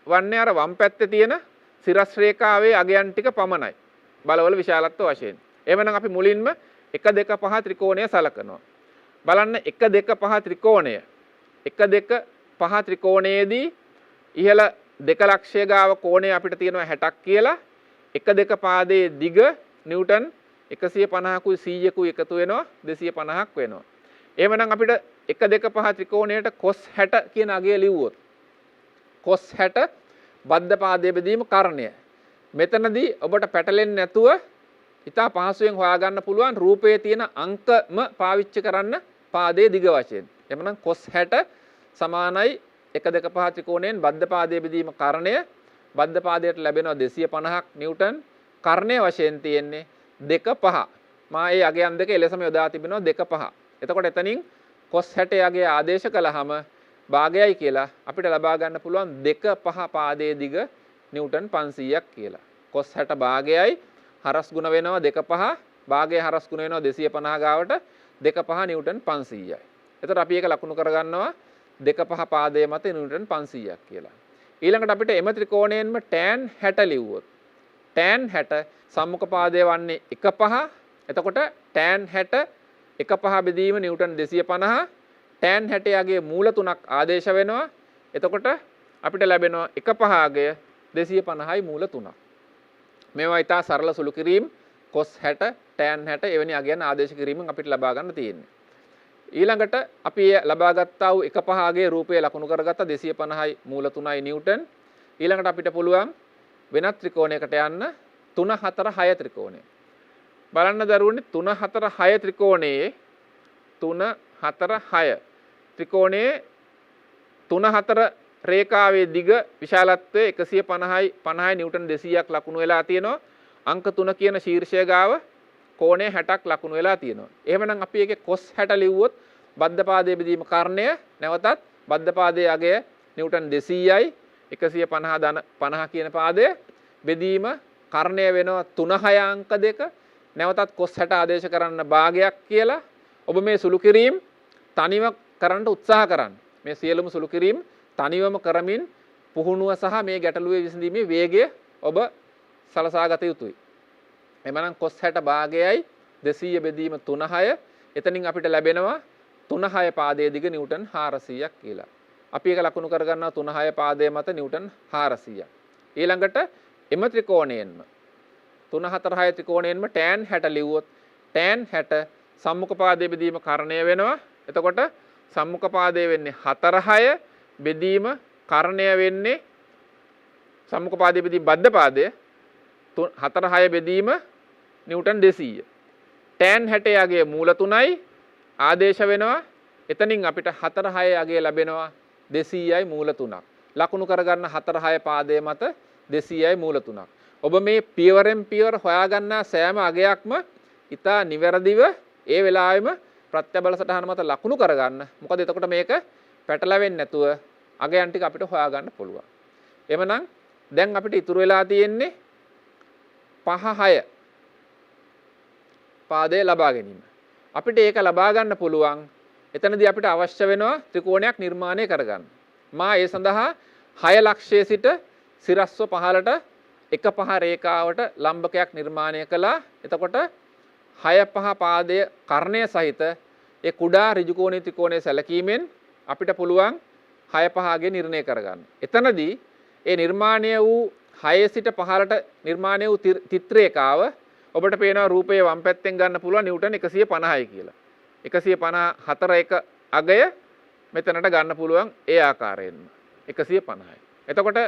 වන්නේ අර වම් පැත්තේ තියෙන සිරස් රේඛාවේ අගයන් ටික පමණයි. බලවල විශාලත්ව වශයෙන්. එහෙනම් අපි මුලින්ම 1 2 5 ත්‍රිකෝණය සලකනවා. බලන්න 1 2 5 ත්‍රිකෝණය. 1 2 5 ත්‍රිකෝණයේදී ඉහළ දෙක ලක්ෂය ගාව කෝණය අපිට තියෙනවා 60ක් කියලා. 1 2 පාදයේ දිග නිව්ටන් 150කුයි 100කුයි එකතු වෙනවා 250ක් වෙනවා. එහෙමනම් අපිට 1 2 5 ත්‍රිකෝණයට cos 60 කියන අගය ලිව්වොත් cos 60 බද්ධ පාදයේ බෙදීම කර්ණය. මෙතනදී ඔබට පැටලෙන්නේ නැතුව ඉතා පහසුවෙන් හොයාගන්න පුළුවන් රූපයේ තියෙන අංකම පාවිච්චි කරන්න පාදයේ දිග වශයෙන්. එහෙනම් cos 60 සමානයි 1 2 5 ත්‍රිකෝණයෙන් බද්ධ පාදයේ බෙදීම කර්ණය. බද්ධ පාදයට ලැබෙනවා 250ක් නිව්ටන්. කර්ණය වශයෙන් තියෙන්නේ 2 5. මා ඒ අගයන් දෙක එලෙසම යොදා තිබෙනවා 2 5. එතකොට එතනින් cos 60 අගය ආදේශ කළාම භාගයයි කියලා අපිට ලබා ගන්න පුළුවන් 2 5 පාදයේ දිග නිව්ටන් 500ක් කියලා. cos 60 භාගයයි හරස් ගුණ වෙනවා 2 5 භාගය හරස් ගුණ වෙනවා 250 ගාවට 2 5 නිව්ටන් 500යි. එතකොට අපි ඒක ලකුණු කරගන්නවා 2 5 පාදයේ මත නිව්ටන් 500ක් කියලා. ඊළඟට අපිට එම ත්‍රිකෝණයෙන්ම tan 60 ලිව්වොත් tan 60 සම්මුඛ පාදයේ වන්නේ 1 5. එතකොට tan 60 1 5 බෙදීම නිව්ටන් 250. tan 60 යගේ මූල තුනක් ආදේශ වෙනවා. එතකොට අපිට ලැබෙනවා 1 5 අගය 250යි මූල තුනක්. මේවා ඉතා සරල සුළු කිරීම cos 60 tan 60 එවැනි අගයන් ආදේශ කිරීමෙන් අපිට ලබා ගන්න තියෙන්නේ. ඊළඟට අපි ලබා ගත්තා වූ 1 5 අගයේ රූපය ලකුණු කරගත්ත 250යි මූල 3යි නිව්ටන්. ඊළඟට අපිට පුළුවන් වෙනත් ත්‍රිකෝණයකට යන්න 3 4 6 ත්‍රිකෝණය. බලන්න දරුවනේ 3 4 6 ත්‍රිකෝණයේ 3 4 6 ත්‍රිකෝණයේ 3 4 රේඛාවේ දිග විශාලත්වය 150යි 50යි නිව්ටන් 200ක් ලකුණු වෙලා තියෙනවා. අංක 3 කියන ශීර්ෂය ගාව කෝණය 60ක් ලකුණු වෙලා තියෙනවා. එහෙමනම් අපි ඒකේ cos 60 ලිව්වොත් බද්ධ පාදයේ බෙදීම කර්ණය නැවතත් බද්ධ පාදයේ අගය නිව්ටන් 200යි 150 ධන 50 කියන පාදය බෙදීම කර්ණය වෙනවා 3 6 අංක 2 නැවතත් cos 60 ආදේශ කරන්න භාගයක් කියලා. ඔබ මේ සුළු කිරීම තනිව කරන්න උත්සාහ කරන්න. මේ සියලුම සුළු කිරීම තනිවම කරමින් පුහුණුව සහ මේ ගැටලුවේ විසඳීමේ වේගය ඔබ සලසා ගත යුතුයි. එමනම් cos 60 භාගයයි 200 බෙදීම 3 6. එතනින් අපිට ලැබෙනවා 3 6 පාදයේ දිග නිව්ටන් 400ක් කියලා. අපි ඒක ලකුණු කරගන්නවා 3 6 පාදයේ මත නිව්ටන් 400ක්. ඊළඟට එම ත්‍රිකෝණයෙන්ම 3 4 6 ත්‍රිකෝණයෙන්ම tan 60 ලිව්වොත් tan 60 සම්මුඛ පාදයේ බෙදීම කර්ණය වෙනවා. එතකොට සම්මුඛ පාදයේ වෙන්නේ 4 6 බෙදීම කර්ණය වෙන්නේ සම්මුඛ පාදයේ බෙදීම බද්ධ පාදය 4 6 බෙදීම නිව්ටන් 200. tan 60 යගේ මූල 3යි ආදේශ වෙනවා. එතනින් අපිට 4 6 යගේ ලැබෙනවා 200යි මූල 3ක්. ලකුණු කරගන්න 4 6 පාදයේ මත 200යි මූල 3ක්. ඔබ මේ පියවරෙන් පියවර හොයාගන්නා සෑම අගයක්ම ඉතා නිවැරදිව ඒ වෙලාවෙම ප්‍රත්‍යබල සටහන මත ලකුණු කරගන්න. මොකද එතකොට මේක පැටලෙන්නේ නැතුව අගයන් ටික අපිට හොයාගන්න පුළුවන්. එhmenan දැන් අපිට ඉතුරු වෙලා තියෙන්නේ 5 6 පාදයේ ලබා ගැනීම. අපිට ඒක ලබා ගන්න පුළුවන්. එතනදී අපිට අවශ්‍ය වෙනවා ත්‍රිකෝණයක් නිර්මාණය කරගන්න. මා ඒ සඳහා 6 ලක්ෂයේ සිට සිරස්ව පහළට 1 5 රේඛාවට ලම්බකයක් නිර්මාණය කළා. එතකොට 6 5 පාදයේ කර්ණය සහිත ඒ කුඩා ඍජුකෝණී ත්‍රිකෝණයේ සැලකීමෙන් අපිට පුළුවන් 6 5 ගේ නිර්ණය කරගන්න. එතනදී ඒ නිර්මාණය වූ 6 සිට 15ට නිර්මාණය වූ චිත්‍රයකාව ඔබට පේනවා රූපයේ වම් පැත්තෙන් ගන්න පුළුවන් නිව්ටන් 150යි කියලා. 154 එක අගය මෙතනට ගන්න පුළුවන් ඒ ආකාරයෙන්ම 150යි. එතකොට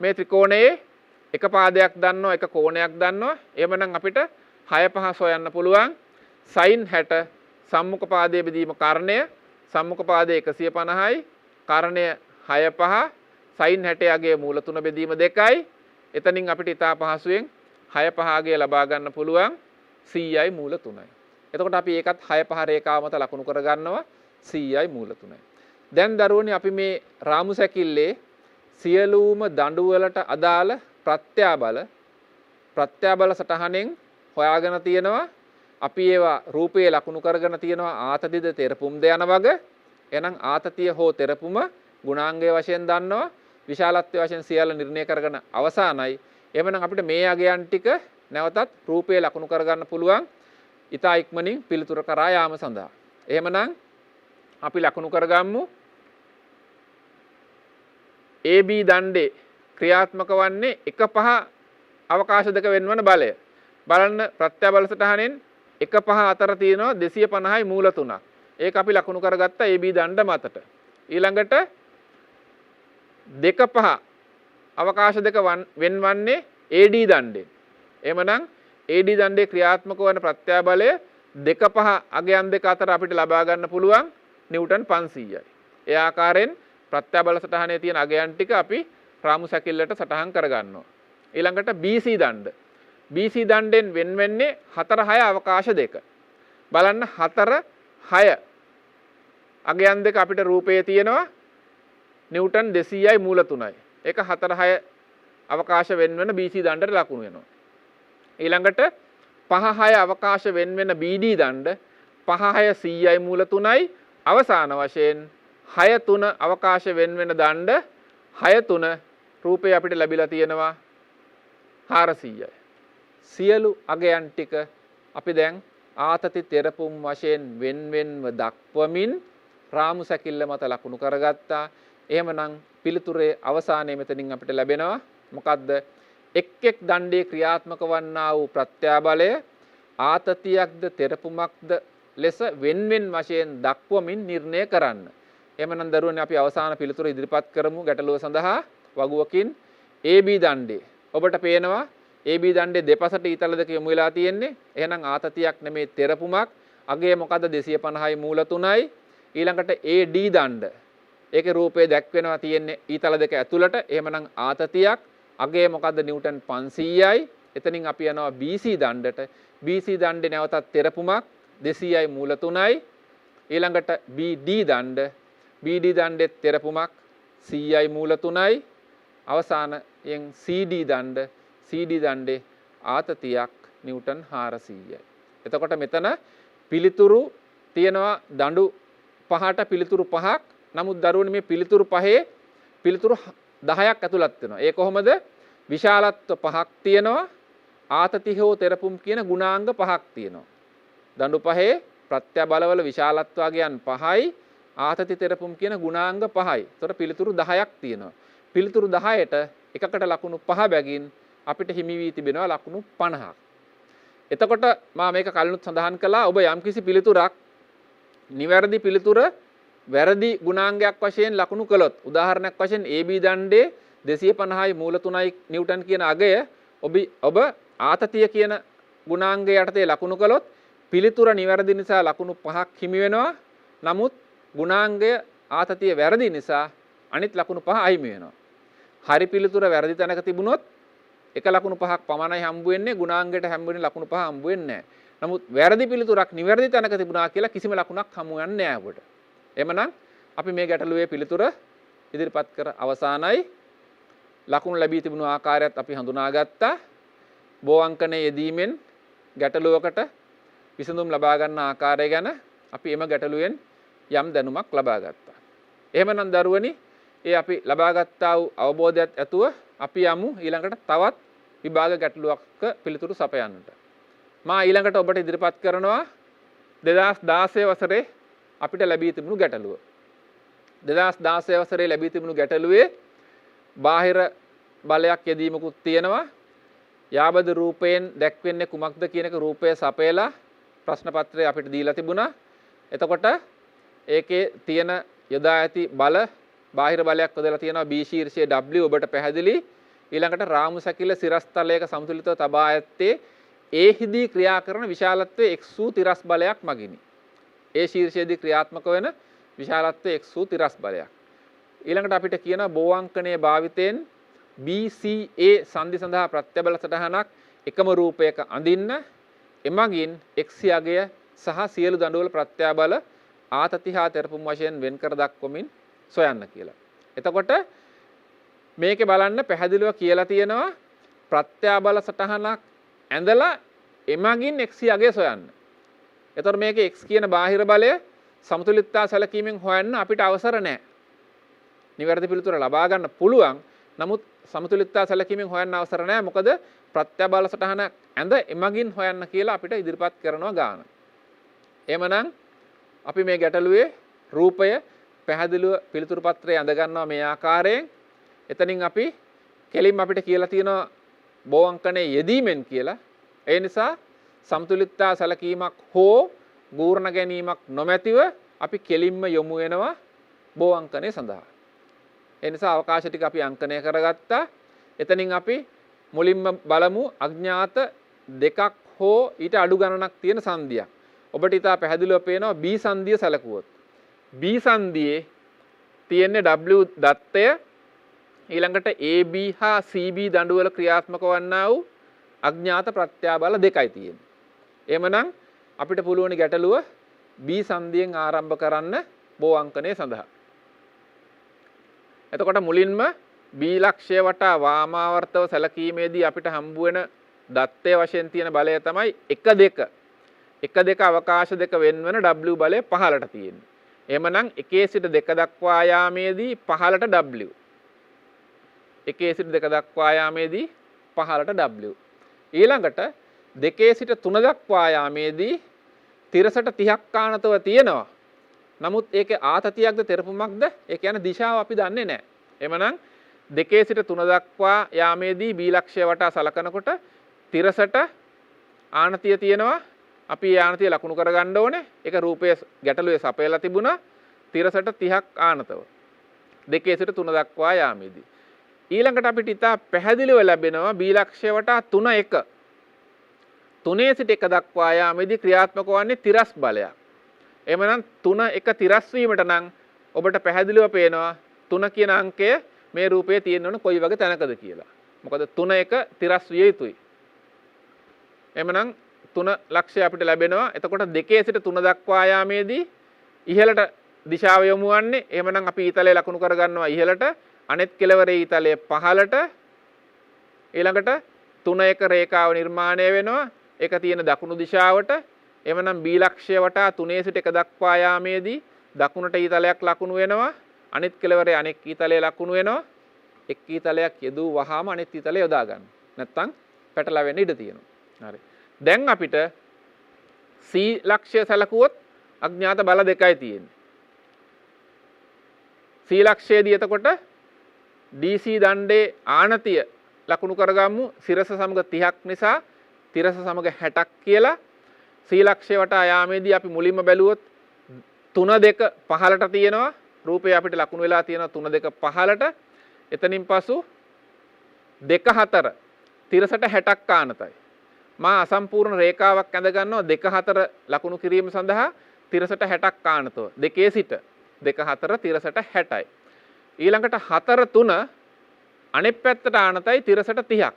මේ ත්‍රිකෝණයේ එක පාදයක් දන්නවා එක කෝණයක් දන්නවා. එහෙමනම් අපිට 6 5 හොයන්න පුළුවන්. sin 60 සම්මුඛ පාදයේ බෙදීම කර්ණය සම්මුඛ පාදයේ 150යි කර්ණය 6 5 sin 60 අගයේ මූල 3 බෙදීම 2යි. එතනින් අපිට ඉතා පහසුවෙන් 6 5 අගය ලබා ගන්න පුළුවන් 100යි මූල 3යි. එතකොට අපි ඒකත් 6 5 රේඛාව මත ලකුණු කර ගන්නවා 100යි මූල 3යි. දැන් දරුවනේ අපි මේ රාමු සැකිල්ලේ සියලුම දඬු වලට අදාළ ප්‍රත්‍යාබල සටහනෙන් හොයාගෙන තියෙනවා. අපි ඒවා රූපයේ ලකුණු කරගෙන තියෙනවා ආතතිද තෙරපුම්ද යන වග. එහෙනම් ආතතිය හෝ තෙරපුම ගුණාංගයේ වශයෙන් දන්නවා. විශාලත්වයේ වශයෙන් සියල්ල නිර්ණය කරගෙන අවසానයි. එහෙනම් අපිට මේ අගයන් ටික නැවතත් රූපයේ ලකුණු කරගන්න පුළුවන්. ඊතා ඉක්මනින් පිළිතුර කරා යාම සඳහා. එහෙමනම් අපි ලකුණු කරගමු. AB දණ්ඩේ ක්‍රියාත්මක වන්නේ 1/5 අවකාශ දෙක වෙනවන බලය. බලන්න ප්‍රත්‍යාබල සටහනෙන් 1/5 අතර තියෙනවා 250යි මූල 3ක්. ඒක අපි ලකුණු කරගත්තා AB දණ්ඩ මතට. ඊළඟට 2/5 අවකාශ දෙක වෙන්වන්නේ AD දණ්ඩෙන්. එහෙමනම් AD දණ්ඩේ ක්‍රියාත්මක වන ප්‍රත්‍යාබලය 2/5 අගයන් දෙක අතර අපිට ලබා ගන්න පුළුවන් නිව්ටන් 500යි. ඒ ආකාරයෙන් ප්‍රත්‍යාබල සටහනේ තියෙන අගයන් ටික අපි රාමු සැකිල්ලට සටහන් කරගන්නවා. ඊළඟට BC දණ්ඩ. BC දණ්ඩෙන් වෙන් වෙන්නේ 4 6 අවකාශ දෙක. බලන්න 4 6 අගයන් දෙක අපිට රූපයේ තියෙනවා නිව්ටන් 200යි මූල 3යි. ඒක 4 6 අවකාශ වෙන් වෙන BC දණ්ඩට ලකුණු වෙනවා. ඊළඟට 5 6 අවකාශ වෙන් වෙන BD දණ්ඩ 5 6 100යි මූල 3යි. අවසාන වශයෙන් 6 3 අවකාශ වෙන් වෙන දණ්ඩ 6 3 රූපේ අපිට ලැබිලා තියෙනවා 400යි. සියලු අගයන් ටික අපි දැන් ආතති තෙරපුම් වශයෙන් වෙන්වෙන්ව දක්වමින් රාමු සැකිල්ල මත ලකුණු කරගත්තා. එහෙමනම් පිළිතුරේ අවසානයේ මෙතනින් අපිට ලැබෙනවා මොකද්ද? එක් එක් දණ්ඩේ ක්‍රියාත්මක වන්නා වූ ප්‍රත්‍යාබලය ආතතියක්ද තෙරපුමක්ද ලෙස වෙන්වෙන් වශයෙන් දක්වමින් නිර්ණය කරන්න. එහෙමනම් දරුවනේ අපි අවසාන පිළිතුර ඉදිරිපත් කරමු ගැටලුව සඳහා වගුවකින් AB දණ්ඩේ. ඔබට පේනවා AB දණ්ඩේ දෙපසට ඊතල දෙක යොමු වෙලා තියෙන්නේ. එහෙනම් ආතතියක් නෙමේ තෙරපුමක්. අගය මොකද්ද 250යි මූල 3යි. ඊළඟට AD දණ්ඩ. ඒකේ රූපේ දැක්වෙනවා තියෙන්නේ ඊතල දෙක ඇතුළට. එහෙමනම් ආතතියක්. අගය මොකද්ද නිව්ටන් 500යි. එතනින් අපි යනවා BC දණ්ඩට. BC දණ්ඩේ නැවතත් තෙරපුමක් 200යි මූල 3යි. ඊළඟට BD දණ්ඩ. BD දණ්ඩෙත් තෙරපුමක් 100යි මූල 3යි. අවසානයෙන් CD දණ්ඩ. CD දණ්ඩේ ආතතියක් නිව්ටන් 400යි. එතකොට මෙතන පිළිතුරු තියෙනවා දඬු 5ට පිළිතුරු 5ක්. නමුත් දරුවනේ මේ පිළිතුරු 5 පිළිතුරු 10ක් ඇතුළත් වෙනවා. ඒ කොහොමද? විශාලත්ව 5ක් තියෙනවා. ආතති හෝ තෙරපුම් කියන ගුණාංග 5ක් තියෙනවා. දඬු 5 ප්‍රත්‍යබලවල විශාලත්ව අගයන් 5යි. ආතති තෙරපුම් කියන ගුණාංග 5යි. ඒතර පිළිතුරු 10ක් තියෙනවා. පිළිතුරු 10ට එකකට ලකුණු 5 බැගින් අපිට හිමි වී තිබෙනවා ලකුණු 50ක්. එතකොට මම මේක කලිනුත් සඳහන් කළා ඔබ යම්කිසි පිළිතුරක් නිවැරදි පිළිතුර වැරදි ගුණාංගයක් වශයෙන් ලකුණු කළොත් උදාහරණයක් වශයෙන් AB දණ්ඩේ 250යි මූල 3යි නිව්ටන් කියන අගය ඔබ ආතතිය කියන ගුණාංගය යටතේ ලකුණු කළොත් පිළිතුර නිවැරදි නිසා ලකුණු 5ක් හිමි වෙනවා. නමුත් ගුණාංගය ආතතිය වැරදි නිසා අනිත් ලකුණු 5 අහිමි වෙනවා. හරි පිළිතුර වැරදි තැනක තිබුණොත් එක ලකුණු 5ක් පමණයි හම්බ වෙන්නේ. ගුණාංගයට හම්බ වෙන ලකුණු 5 හම්බ වෙන්නේ නැහැ. නමුත් වැරදි පිළිතුරක් නිවැරදි තැනක තිබුණා කියලා කිසිම ලකුණක් හමු වෙන්නේ නැහැ ඔබට. එhmenan අපි මේ ගැටලුවේ පිළිතුර ඉදිරිපත් කර අවසానයි. ලකුණු ලැබී තිබුණු ආකාරයත් අපි හඳුනාගත්තා. බෝ අංකණයේ යෙදීමෙන් ගැටලුවකට විසඳුම් ලබා ගන්න ආකාරය ගැන අපි එම ගැටලුවෙන් යම් දැනුමක් ලබා ගත්තා. එහෙමනම් දරුවනි, ඒ අපි ලබා ගත්තා වූ අවබෝධයත් ඇතුව අපි යමු ඊළඟට තවත් විභාග ගැටලුවක පිළිතුරු සපයන්නට. මා ඊළඟට ඔබට ඉදිරිපත් කරනවා 2016 වසරේ අපිට ලැබී තිබුණු ගැටලුව. 2016 වසරේ ලැබී තිබුණු ගැටලුවේ බාහිර බලයක් යෙදීමකුත් තියෙනවා. යාබද රූපයෙන් දැක්වෙන්නේ කුමක්ද කියන එක රූපය සපයලා ප්‍රශ්න පත්‍රය අපිට දීලා තිබුණා. එතකොට ඒකේ තියෙන යොදා ඇති බල බාහිර බලයක් යොදලා තියෙනවා B ශීර්ෂයේ W ඔබට පැහැදිලි. ඊළඟට රාමු සැකිල්ල සිරස්තලයක සමතුලිතව තබා ඇත්තේ ඒහිදී ක්‍රියා කරන විශාලත්වයේ x වූ තිරස් බලයක් මගිනි. ඒ ශීර්ෂයේදී ක්‍රියාත්මක වෙන විශාලත්වයේ x වූ තිරස් බලයක්. ඊළඟට අපිට කියනවා බෝවංකනයේ භාවිතයෙන් BCA සංදි සඳහා ප්‍රත්‍යබල සටහනක් එකම රූපයක අඳින්න එමගින් x යගය සහ සියලු දඬුවල ප්‍රත්‍යබල ආතති හා තෙරපුම් වශයෙන් වෙන් කර දක්වමින් සොයන්න කියලා. එතකොට මේකේ බලන්න පැහැදිලිව කියලා තියෙනවා ප්‍රත්‍යබල සටහනක් ඇඳලා එමගින් x යගය සොයන්න. එතකොට මේකේ x කියන බාහිර බලය සමතුලිතතා සැලකීමෙන් හොයන්න අපිට අවසර නැහැ. නිවැරදි පිළිතුර ලබා ගන්න පුළුවන්. නමුත් සමතුලිතතා සැලකීමෙන් හොයන්න අවසර නැහැ. මොකද ප්‍රත්‍යබල සටහනක් ඇඳ එමගින් හොයන්න කියලා අපිට ඉදිරිපත් කරනවා ගාන. එහෙමනම් අපි මේ ගැටලුවේ රූපය පැහැදිලිව පිළිතුරු පත්‍රයේ අඳ ගන්නවා මේ ආකාරයෙන්. එතනින් අපි කෙලින්ම අපිට කියලා තියෙනවා බෝවංකනයේ යෙදීමෙන් කියලා. ඒ නිසා සමතුලිතතා සැලකීමක් හෝ ගූර්ණ ගැනීමක් නොමැතිව අපි කෙලින්ම යොමු වෙනවා බෝවංකනය සඳහා. ඒ නිසා අවකාශ ටික අපි අංකණය කරගත්තා. එතනින් අපි මුලින්ම බලමු අඥාත දෙකක් හෝ ඊට අඩු ගණනක් තියෙන සංදියක්. ඔබට ඉතා පැහැදිලිව පේනවා B සංදිය සැලකුවොත්. B සංදියේ තියෙන්නේ W දත්තය ඊළඟට AB හා CB දඬුවල ක්‍රියාත්මක වන්නා වූ අඥාත ප්‍රත්‍යාබල දෙකයි තියෙන්නේ. එහෙමනම් අපිට පුළුවන් ගැටලුව B සංදියෙන් ආරම්භ කරන්න බෝවංකනය සඳහා. එතකොට මුලින්ම B ලක්ෂය වටා වාමාවර්තව සැලකීමේදී අපිට හම්බ වෙන දත්තය වශයෙන් තියෙන බලය තමයි 1 2 අවකාශ දෙක වෙන්වන W බලය පහළට තියෙන්නේ. එහෙමනම් 1 සිට 2 දක්වා යාමේදී පහළට W. 1 සිට 2 දක්වා යාමේදී පහළට W. ඊළඟට 2 සිට 3 දක්වා යාමේදී තිරසට 30ක් ආනතව තියෙනවා. නමුත් ඒකේ ආතතියක්ද තෙරපුමක්ද? ඒ කියන්නේ දිශාව අපි දන්නේ නැහැ. එhmenan 2 සිට 3 දක්වා යාමේදී B ලක්ෂය වටා සලකනකොට තිරසට ආනතිය තියෙනවා. අපි ඒ ආනතිය ලකුණු කරගන්න ඕනේ. ඒක රූපයේ ගැටලුවේ සපයලා තිබුණා. තිරසට 30ක් ආනතව. 2 සිට 3 දක්වා යාමේදී. ඊළඟට අපිට ඉතා පැහැදිලිව ලැබෙනවා B ලක්ෂය වටා 3 1. 3 සිට 1 දක්වා යාමේදී ක්‍රියාත්මක වන්නේ තිරස් බලයක්. එහෙමනම් 3 1 තිරස් වීමට නම් ඔබට පැහැදිලිව පේනවා 3 කියන අංකය මේ රූපයේ තියෙන්න ඕන කොයි වගේ තැනකද කියලා. මොකද 3 1 තිරස් විය යුතුයි. එහෙමනම් 3 ලක්ෂය අපිට ලැබෙනවා. එතකොට 2 සිට 3 දක්වා යාමේදී ඉහළට දිශාව යොමු වන්නේ. එහෙමනම් අපි ඊතලයේ ලකුණු කරගන්නවා ඉහළට. අනෙත් කෙළවරේ ඊතලයේ පහළට. ඊළඟට 3 1 රේඛාව නිර්මාණය වෙනවා. ඒක තියෙන දකුණු දිශාවට. එමනම් B ලක්ෂය වටා 3 සිට 1 දක්වා යාමේදී දකුණට ඊතලයක් ලකුණු වෙනවා. අනිත් කෙළවරේ අනෙක් ඊතලයේ ලකුණු වෙනවා. එක් ඊතලයක් යෙදූ වහාම අනිත් ඊතලය යොදා ගන්න. නැත්තම් පැටලෙන්න ඉඩ තියෙනවා. හරි. දැන් අපිට C ලක්ෂය සැලකුවොත් අඥාත බල දෙකයි තියෙන්නේ. C ලක්ෂයේදී එතකොට DC දණ්ඩේ ආනතිය ලකුණු කරගමු. සිරස සමග 30ක් නිසා තිරස සමග 60ක් කියලා. C ලක්ෂය වටා යාමේදී අපි මුලින්ම බැලුවොත් 3 2 පහළට තියෙනවා. රූපය අපිට ලකුණු වෙලා තියෙනවා 3 2 පහළට. එතනින් පසු 2 4 තිරසට 60ක් ආනතයි. මා අසම්පූර්ණ රේඛාවක් ඇඳ ගන්නවා 2 4 ලකුණු කිරීම සඳහා තිරසට 60ක් ආනතව. 2 සිට 2 4 තිරසට 60යි. ඊළඟට 4 3 අනෙත් පැත්තට ආනතයි තිරසට 30ක්.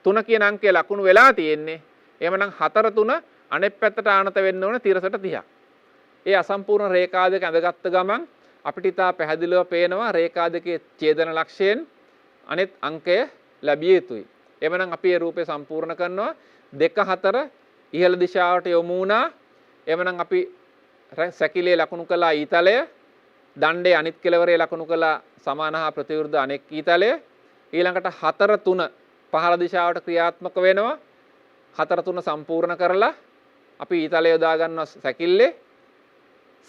3 කියන අංකය ලකුණු වෙලා තියෙන්නේ. එහෙමනම් 4 3 අනෙත් පැත්තට ආනත වෙන්න ඕන තිරසට 30ක්. ඒ අසම්පූර්ණ රේඛා දෙක ඇඳගත්ත ගමන් අපිට ඉතා පැහැදිලිව පේනවා රේඛා දෙකේ ඡේදන ලක්ෂයෙන් අනෙත් අංකය ලැබිය යුතුයි. එහෙමනම් අපි මේ රූපය සම්පූර්ණ කරනවා 2 4 ඉහළ දිශාවට යොමු වුණා. එහෙමනම් අපි සැකිලේ ලකුණු කළා ඊතලය. දණ්ඩේ අනිත් කෙළවරේ ලකුණු කළා සමාන හා ප්‍රතිවිරුද්ධ අනෙක් ඊතලය. ඊළඟට 4 3 පහළ දිශාවට ක්‍රියාත්මක වෙනවා. 4 3 සම්පූර්ණ කරලා අපි ඊතලය යොදා ගන්නවා සැකිල්ලේ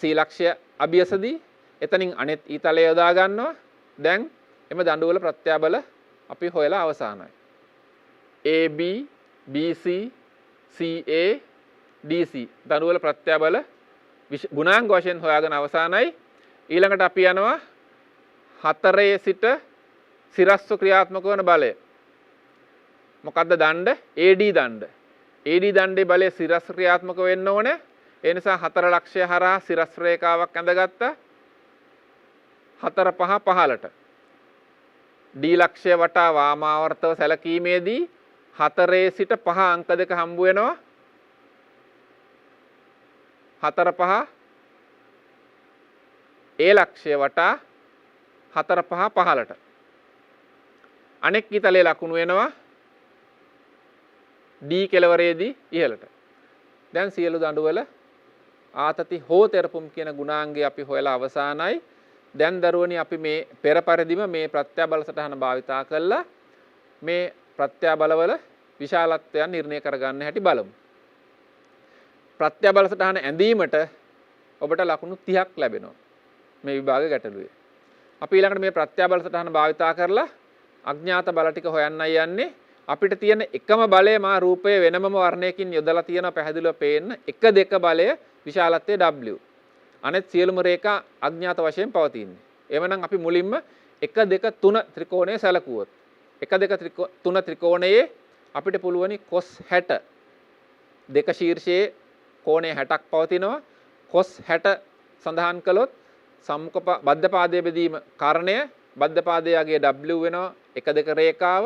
C ලක්ෂය අභියසදී. එතනින් අනෙත් ඊතලය යොදා ගන්නවා. දැන් එම දඬුවල ප්‍රත්‍යාබල අපි හොයලා අවසానයි. AB BC CA DC ධනු වල ප්‍රත්‍යාබල ගුණාංග වශයෙන් හොයාගෙන අවසానයි. ඊළඟට අපි යනවා 4 සිට සිරස්ව ක්‍රියාත්මක වන බලය. මොකද්ද දණ්ඩ? AD දණ්ඩ. AD දණ්ඩේ බලය සිරස් ක්‍රියාත්මක වෙන්න ඕනේ. ඒ නිසා 4 ලක්ෂය හරහා සිරස් රේඛාවක් ඇඳගත්තා. 4 5 15ට. D ලක්ෂය වටා වාමාවර්තව සැලකීමේදී 4 සිට 5 අංක දෙක හම්බ වෙනවා. 4 5 A ලක්ෂය වටා 4 5 15ට. අනෙක් ඊතලයේ ලකුණු වෙනවා D කෙළවරේදී ඉහළට. දැන් සියලු දඬුවල ආතති හෝ තෙරපුම් කියන ගුණාංගය අපි හොයලා අවසానයි. දැන් දරුවනි අපි මේ පෙර පරිදිම මේ ප්‍රත්‍යාබල සටහන භාවිතා කරලා මේ ප්‍රත්‍යාබලවල විශාලත්වයන් නිර්ණය කරගන්න හැටි බලමු. ප්‍රත්‍යාබල සටහන ඇඳීමට ඔබට ලකුණු 30ක් ලැබෙනවා මේ විභාග ගැටලුවේ. අපි ඊළඟට මේ ප්‍රත්‍යාබල සටහන භාවිතා කරලා අඥාත බල ටික හොයන්නයි යන්නේ. අපිට තියෙන එකම බලය මා රූපයේ වෙනමම වර්ණයකින් යොදලා තියෙන පැහැදිලිව පේන්න 1 2 බලය විශාලත්වය W. අනෙත් සියලුම රේඛා අඥාත වශයෙන් පවතින්නේ. එවනම් අපි මුලින්ම 1 2 3 ත්‍රිකෝණය සැලකුවොත් 1 2 3 ත්‍රිකෝණයේ අපිට පුළුවනි cos 60 දෙක ශීර්ෂයේ කෝණය 60ක් පවතිනවා. cos 60 සඳහන් කළොත් සම්මුඛ බද්ධ පාදයේ බෙදීම කර්ණය බද්ධ පාදයේ W වෙනවා 1 2 රේඛාව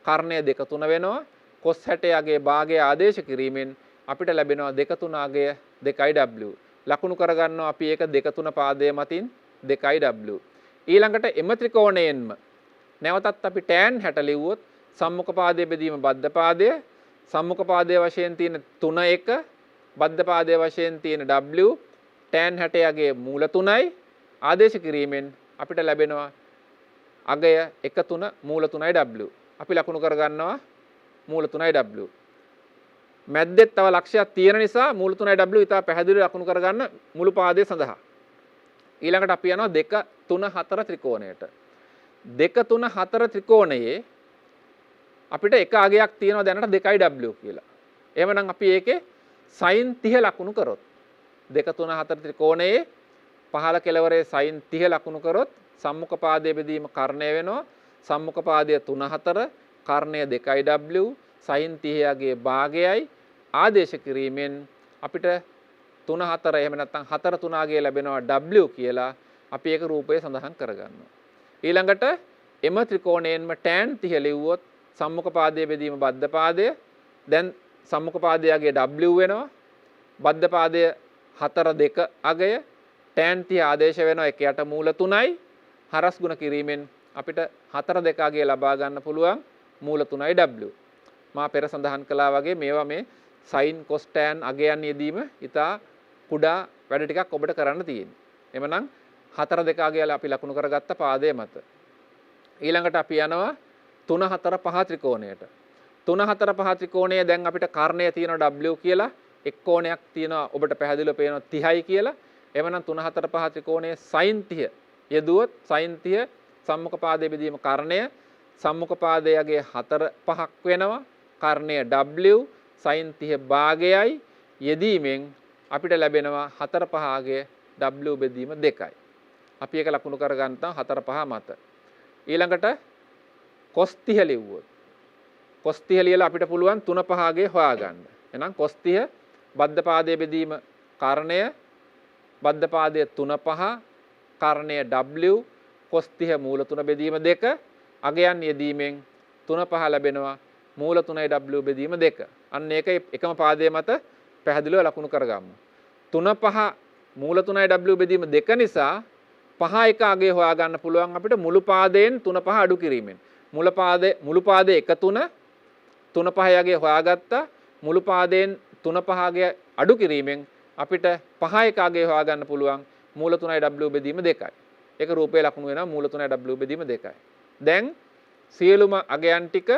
කර්ණය 2 3 වෙනවා. cos 60 භාගය ආදේශ කිරීමෙන් අපිට ලැබෙනවා 2 3 අගය 2W. ලකුණු කරගන්නවා අපි ඒක 2 3 පාදයේ මතින් 2W. ඊළඟට එම ත්‍රිකෝණයෙන්ම නැවතත් අපි tan 60 ලිව්වොත් සම්මුඛ පාදයේ බෙදීම බද්ධ පාදය සම්මුඛ පාදයේ වශයෙන් තියෙන 3 1 බද්ධ පාදයේ වශයෙන් තියෙන W tan 60 මූල 3යි ආදේශ කිරීමෙන් අපිට ලැබෙනවා අගය 1 3 මූල 3යි W. අපි ලකුණු කරගන්නවා මූල 3යි W. මැද්දෙත් තව ලක්ෂයක් තියෙන නිසා මූල 3යි W ඉතා පැහැදිලිව ලකුණු කරගන්න මුළු පාදයේ සඳහා. ඊළඟට අපි යනවා 2 3 4 ත්‍රිකෝණයට. 2 3 4 ත්‍රිකෝණයේ අපිට එක අගයක් තියෙනවා දැනට 2W කියලා. එහෙමනම් අපි ඒකේ sin 30 ලකුණු කරොත් 2 3 4 ත්‍රිකෝණයේ පහළ කෙළවරේ sin 30 ලකුණු කරොත් සම්මුඛ පාදයේ බෙදීම කර්ණය වෙනවා. සම්මුඛ පාදය 3 4 කර්ණය 2W sin 30 භාගයයි ආදේශ කිරීමෙන් අපිට 3 4 එහෙම නැත්නම් 4 3 ලැබෙනවා W කියලා අපි ඒක රූපයේ සඳහන් කරගන්නවා. ඊළඟට එම ත්‍රිකෝණයෙන්ම tan 30 ලිව්වොත් සම්මුඛ පාදයේ බෙදීම බද්ධ පාදය දැන් සම්මුඛ පාදයේ W වෙනවා. බද්ධ පාදය 4 2 අගය tan 30 ආදේශ වෙනවා 1 යට මූල 3යි හරස් ගුණ කිරීමෙන් අපිට 4 2 අගය ලබා ගන්න පුළුවන් මූල 3යි W. මා පෙර සඳහන් කළා වගේ මේවා මේ sin cos tan අගයන් යෙදීම ඉතා කුඩා වැඩ ටිකක් ඔබට කරන්න තියෙන්නේ. එමනම් 4 2 අගය අපි ලකුණු කරගත්ත පාදයේ මත. ඊළඟට අපි යනවා 3 4 5 ත්‍රිකෝණයට. 3 4 5 ත්‍රිකෝණයේ දැන් අපිට කර්ණය තියෙනවා W කියලා එක් කෝණයක් තියෙනවා ඔබට පැහැදිලිව පේනවා 30යි කියලා. එවනම් 3 4 5 ත්‍රිකෝණයේ sin 30 යෙදුවොත් sin 30 සම්මුඛ පාදයේ බෙදීම කර්ණය සම්මුඛ පාදයේ 4 5ක් වෙනවා. කර්ණය W sin 30 භාගයයි යෙදීමෙන් අපිට ලැබෙනවා 4 5 W බෙදීම 2යි. අපි ඒක ලකුණු කරගන්නවා 4 5 මත. ඊළඟට cos 30 ලිව්වොත් cos 30 ලියලා අපිට පුළුවන් 3 5 හොයාගන්න. එහෙනම් cos 30 බද්ධ පාදයේ බෙදීම කර්ණය බද්ධ පාදයේ 3 5 කර්ණය W cos 30 මූල 3 බෙදීම 2 අගයන් යෙදීමෙන් 3 5 ලැබෙනවා මූල 3යි W බෙදීම 2. අන්න ඒක එකම පාදයේ මත පැහැදිලිව ලකුණු කරගමු. 3 5 මූල 3යි W බෙදීම 2 නිසා 5 1 අගය හොයාගන්න පුළුවන් අපිට මුළු පාදයෙන් 3 5 අඩු කිරීමෙන්. මුළු පාදයේ 1 3 3 5 අගය හොයාගත්තා. මුළු පාදයෙන් 3 5 අගය අඩු කිරීමෙන් අපිට 5 1 අගය හොයාගන්න පුළුවන් මූල 3යි W බෙදීම 2යි. ඒක රූපයේ ලකුණු වෙනවා මූල 3යි W බෙදීම 2යි. දැන් සියලුම අගයන් ටික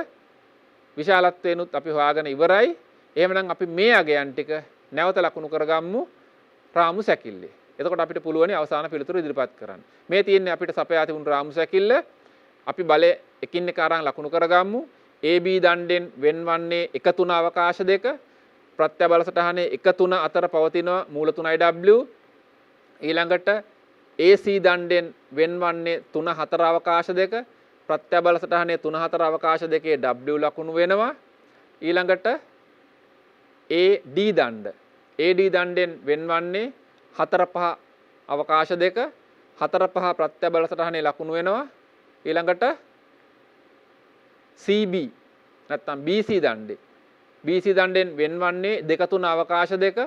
විශාලත්වයෙන්ුත් අපි හොයාගෙන ඉවරයි. එහෙමනම් අපි මේ අගයන් ටික නැවත ලකුණු කරගමු රාමු සැකිල්ලේ. එතකොට අපිට පුළුවන් අවසාන පිළිතුර ඉදිරිපත් කරන්න. මේ තියෙන්නේ අපිට සපයා තිබුණු රාමු සැකිල්ල. අපි බලය එකින් එක අරන් ලකුණු කරගමු. AB දණ්ඩෙන් වෙන්වන්නේ 1 3 අවකාශ දෙක. ප්‍රත්‍යබල සටහනේ 1 3 අතර පවතින මූල 3යි W. ඊළඟට AC දණ්ඩෙන් වෙන්වන්නේ 3 4 අවකාශ දෙක. ප්‍රත්‍යබල සටහනේ 3 4 අවකාශ දෙකේ W ලකුණු වෙනවා. ඊළඟට AD දණ්ඩ. AD දණ්ඩෙන් වෙන්වන්නේ 4 5 අවකාශ දෙක. 4 5 ප්‍රත්‍යබල සටහනේ ලකුණු වෙනවා. ඊළඟට CB නැත්නම් BC දණ්ඩේ. BC දණ්ඩෙන් වෙන්වන්නේ 2 3 අවකාශ දෙක.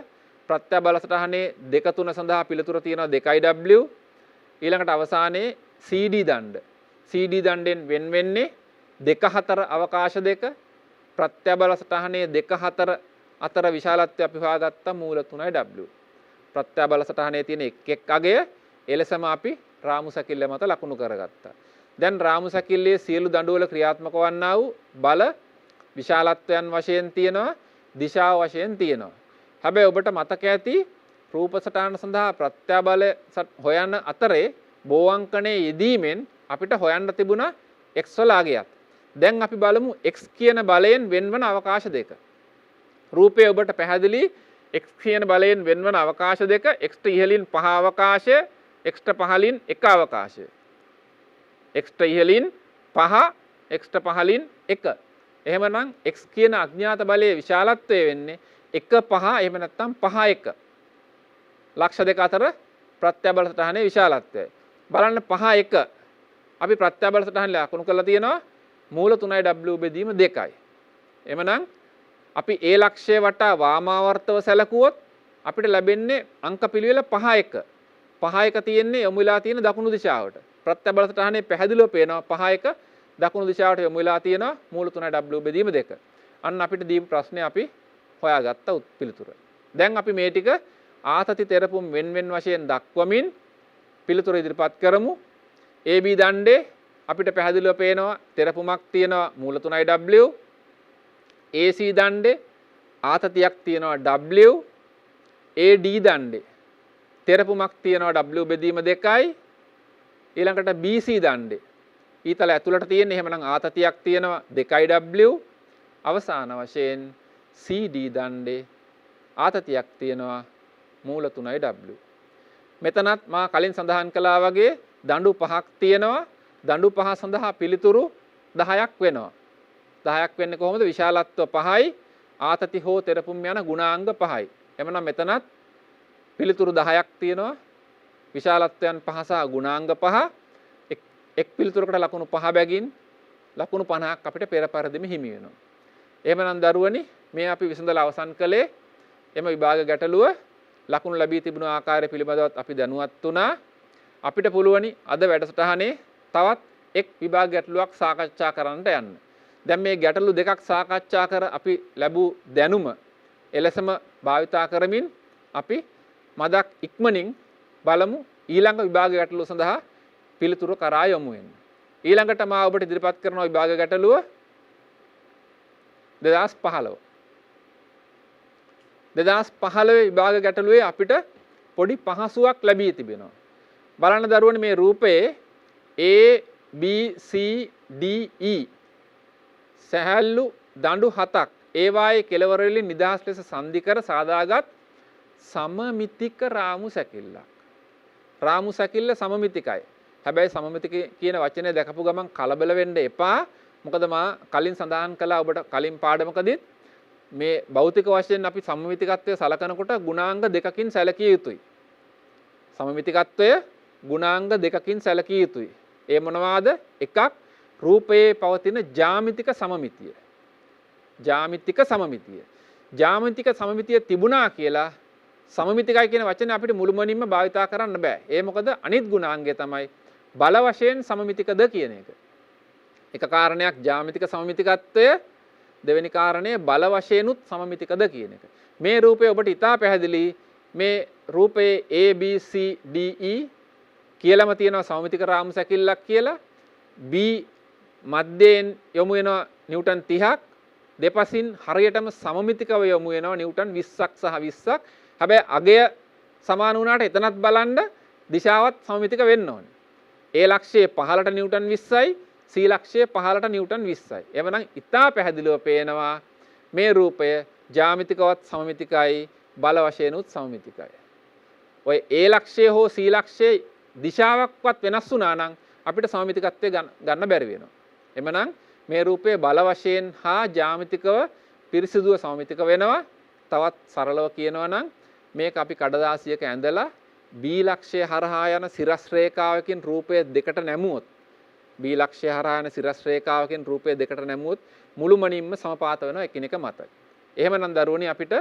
ප්‍රත්‍යබල සටහනේ 2 3 සඳහා පිළිතුර තියෙනවා 2W. ඊළඟට අවසානයේ CD දණ්ඩ. CD දණ්ඩෙන් වෙන් වෙන්නේ 2 4 අවකාශ දෙක. ප්‍රත්‍යබල සටහනේ 2 4 අතර විශාලත්වය අපි හොයාගත්තා මූල 3W. ප්‍රත්‍යබල සටහනේ තියෙන එක් එක් අගය එලෙසම අපි රාමු සැකිල්ල මත ලකුණු කරගත්තා. දැන් රාමු සැකිල්ලේ සියලු දඬුවල ක්‍රියාත්මක වන්නා වූ බල විශාලත්වයන් වශයෙන් තියෙනවා, දිශාව වශයෙන් තියෙනවා. හැබැයි ඔබට මතක ඇති රූප සටහන සඳහා ප්‍රත්‍යබල හොයන අතරේ බෝවංකනයේ යෙදීමෙන් අපිට හොයන්න තිබුණා x වල අගයත්. දැන් අපි බලමු x කියන බලයෙන් වෙන්වන අවකාශ දෙක. රූපයේ ඔබට පැහැදිලි x කියන බලයෙන් වෙන්වන අවකාශ දෙක x ට ඉහළින් 5 අවකාශය, x ට පහළින් 1 අවකාශය. x ට ඉහළින් 5, x ට පහළින් 1. එහෙමනම් x කියන අඥාත බලයේ විශාලත්වය වෙන්නේ 1 5 එහෙම නැත්නම් 5 1. ලක්ෂ දෙක අතර ප්‍රත්‍යබල සටහනේ විශාලත්වය. බලන්න 5 1. අපි ප්‍රත්‍යබල සටහන ලකුණු කරලා තියෙනවා මූල 3W බෙදීම 2යි. එhmenan අපි ඒ ලක්ෂය වටා වාමාවර්තව සැලකුවොත් අපිට ලැබෙන්නේ අංක පිළිවෙල 5 1. 5 1 තියෙන්නේ යොමු වෙලා තියෙන දකුණු දිශාවට. ප්‍රත්‍යබල සටහනේ පැහැදිලිව පේනවා 5 1 දකුණු දිශාවට යොමු වෙලා තියෙනවා මූල 3W බෙදීම 2. අන්න අපිට දීපු ප්‍රශ්නේ අපි හොයාගත්ත පිළිතුර. දැන් අපි මේ ටික ආතති තෙරපුම් වෙන් වශයෙන් දක්වමින් පිළිතුර ඉදිරිපත් කරමු. AB දණ්ඩේ අපිට පැහැදිලිව පේනවා තෙරපුමක් තියෙනවා මූල 3W. AC දණ්ඩේ ආතතියක් තියෙනවා W. AD දණ්ඩේ තෙරපුමක් තියෙනවා W බෙදීම 2යි. ඊළඟට BC දණ්ඩේ ඊතල ඇතුළට තියෙන එහෙමනම් ආතතියක් තියෙනවා 2W. අවසාන වශයෙන් CD දණ්ඩේ ආතතියක් තියෙනවා මූල 3W. මෙතනත් මා කලින් සඳහන් කළා වගේ දඬු 5ක් තියෙනවා. දඬු 5 සඳහා පිළිතුරු 10ක් වෙනවා. 10ක් වෙන්නේ කොහොමද? විශාලත්ව 5යි ආතති හෝ තෙරපුම් යන ගුණාංග 5යි. එමනම් මෙතනත් පිළිතුරු 10ක් තියෙනවා. විශාලත්වයන් 5 සහ ගුණාංග 5. එක් පිළිතුරකට ලකුණු 5 බැගින් ලකුණු 50ක් අපිට පෙර පරිදිම හිමි වෙනවා. එහෙමනම් දරුවනි මේ අපි විසඳලා අවසන් කළේ එම විභාග ගැටලුව ලකුණු ලැබී තිබුණු ආකාරය පිළිබඳවත් අපි දැනුවත් වුණා. අපිට පුළුවනි අද වැඩසටහනේ තවත් එක් විභාග ගැටලුවක් සාකච්ඡා කරන්නට යන්න. දැන් මේ ගැටලු දෙකක් සාකච්ඡා කර අපි ලැබූ දැනුම එලෙසම භාවිතා කරමින් අපි මදක් ඉක්මනින් බලමු ඊළඟ විභාග ගැටලුව සඳහා පිළිතුරු කරා යමු වෙන්න. ඊළඟට මා ඔබට ඉදිරිපත් කරන විභාග ගැටලුව 2015 විභාග ගැටලුවේ අපිට පොඩි පහසුවක් ලැබී තිබෙනවා. බලන්න දරුවනි මේ රූපයේ A B C D E සහැල්ලු දඬු 7ක් ඒවායේ කෙළවර වලින් නිදහස් ලෙස සංදි කර සාදාගත් සමමිතික රාමු සැකිල්ලක්. රාමු සැකිල්ල සමමිතිකයි. හැබැයි සමමිතික කියන වචනේ දැකපු ගමන් කලබල වෙන්න එපා. මොකද මා කලින් සඳහන් කළා ඔබට කලින් පාඩමකදීත් මේ භෞතික වශයෙන් අපි සමමිතිකත්වය සලකනකොට ගුණාංග දෙකකින් සැලකිය යුතුයි. සමමිතිකත්වය ගුණාංග දෙකකින් සැලකිය යුතුයි. ඒ මොනවාද? එකක් රූපයේ පවතින ජ්‍යාමිතික සමමිතිය. ජ්‍යාමිතික සමමිතිය. ජ්‍යාමිතික සමමිතිය තිබුණා කියලා සමමිතිකයි කියන වචනේ අපිට මුළුමනින්ම භාවිතා කරන්න බෑ. ඒ මොකද අනිත් ගුණාංගය තමයි බල වශයෙන් සමමිතිකද කියන එක. එක කාරණයක් ජ්‍යාමිතික සමමිතිකත්වය, දෙවෙනි කාරණය බල වශයෙන්ුත් සමමිතිකද කියන එක. මේ රූපය ඔබට ඉතා පැහැදිලි. මේ රූපයේ A B C D E කියලාම තියෙනවා සමමිතික රාමු සැකිල්ලක් කියලා. B මැදයෙන් යොමු වෙනවා නිව්ටන් 30ක්. දෙපසින් හරියටම සමමිතිකව යොමු වෙනවා නිව්ටන් 20ක් සහ 20ක්. හැබැයි අගය සමාන වුණාට එතනත් බලන්න දිශාවත් සමමිතික වෙන්න ඕනේ. ඒ ලක්ෂයේ පහළට නිව්ටන් 20යි, C ලක්ෂය 15ට නිව්ටන් 20යි. එවනම් ඉතා පැහැදිලිව පේනවා මේ රූපය ජ්‍යාමිතිකවත් සමමිතිකයි බල වශයෙන්ුත් සමමිතිකයි. ඔය A ලක්ෂය හෝ C ලක්ෂයේ දිශාවක්වත් වෙනස් වුණා නම් අපිට සමමිතිකත්වය ගන්න බැරි වෙනවා. එමනම් මේ රූපයේ බල වශයෙන් හා ජ්‍යාමිතිකව පිරිසිදුව සමමිතික වෙනවා. තවත් සරලව කියනවා නම් මේක අපි කඩදාසියක ඇඳලා B ලක්ෂය හරහා යන සිරස් රේඛාවකින් රූපය දෙකට නැමුවොත් B ලක්ෂය හරහා යන සිරස් රේඛාවකින් රූපය දෙකට නැමුවොත් මුළුමනින්ම සමපාත වෙනවා එකිනෙක මත. එහෙමනම් දරුවනි අපිට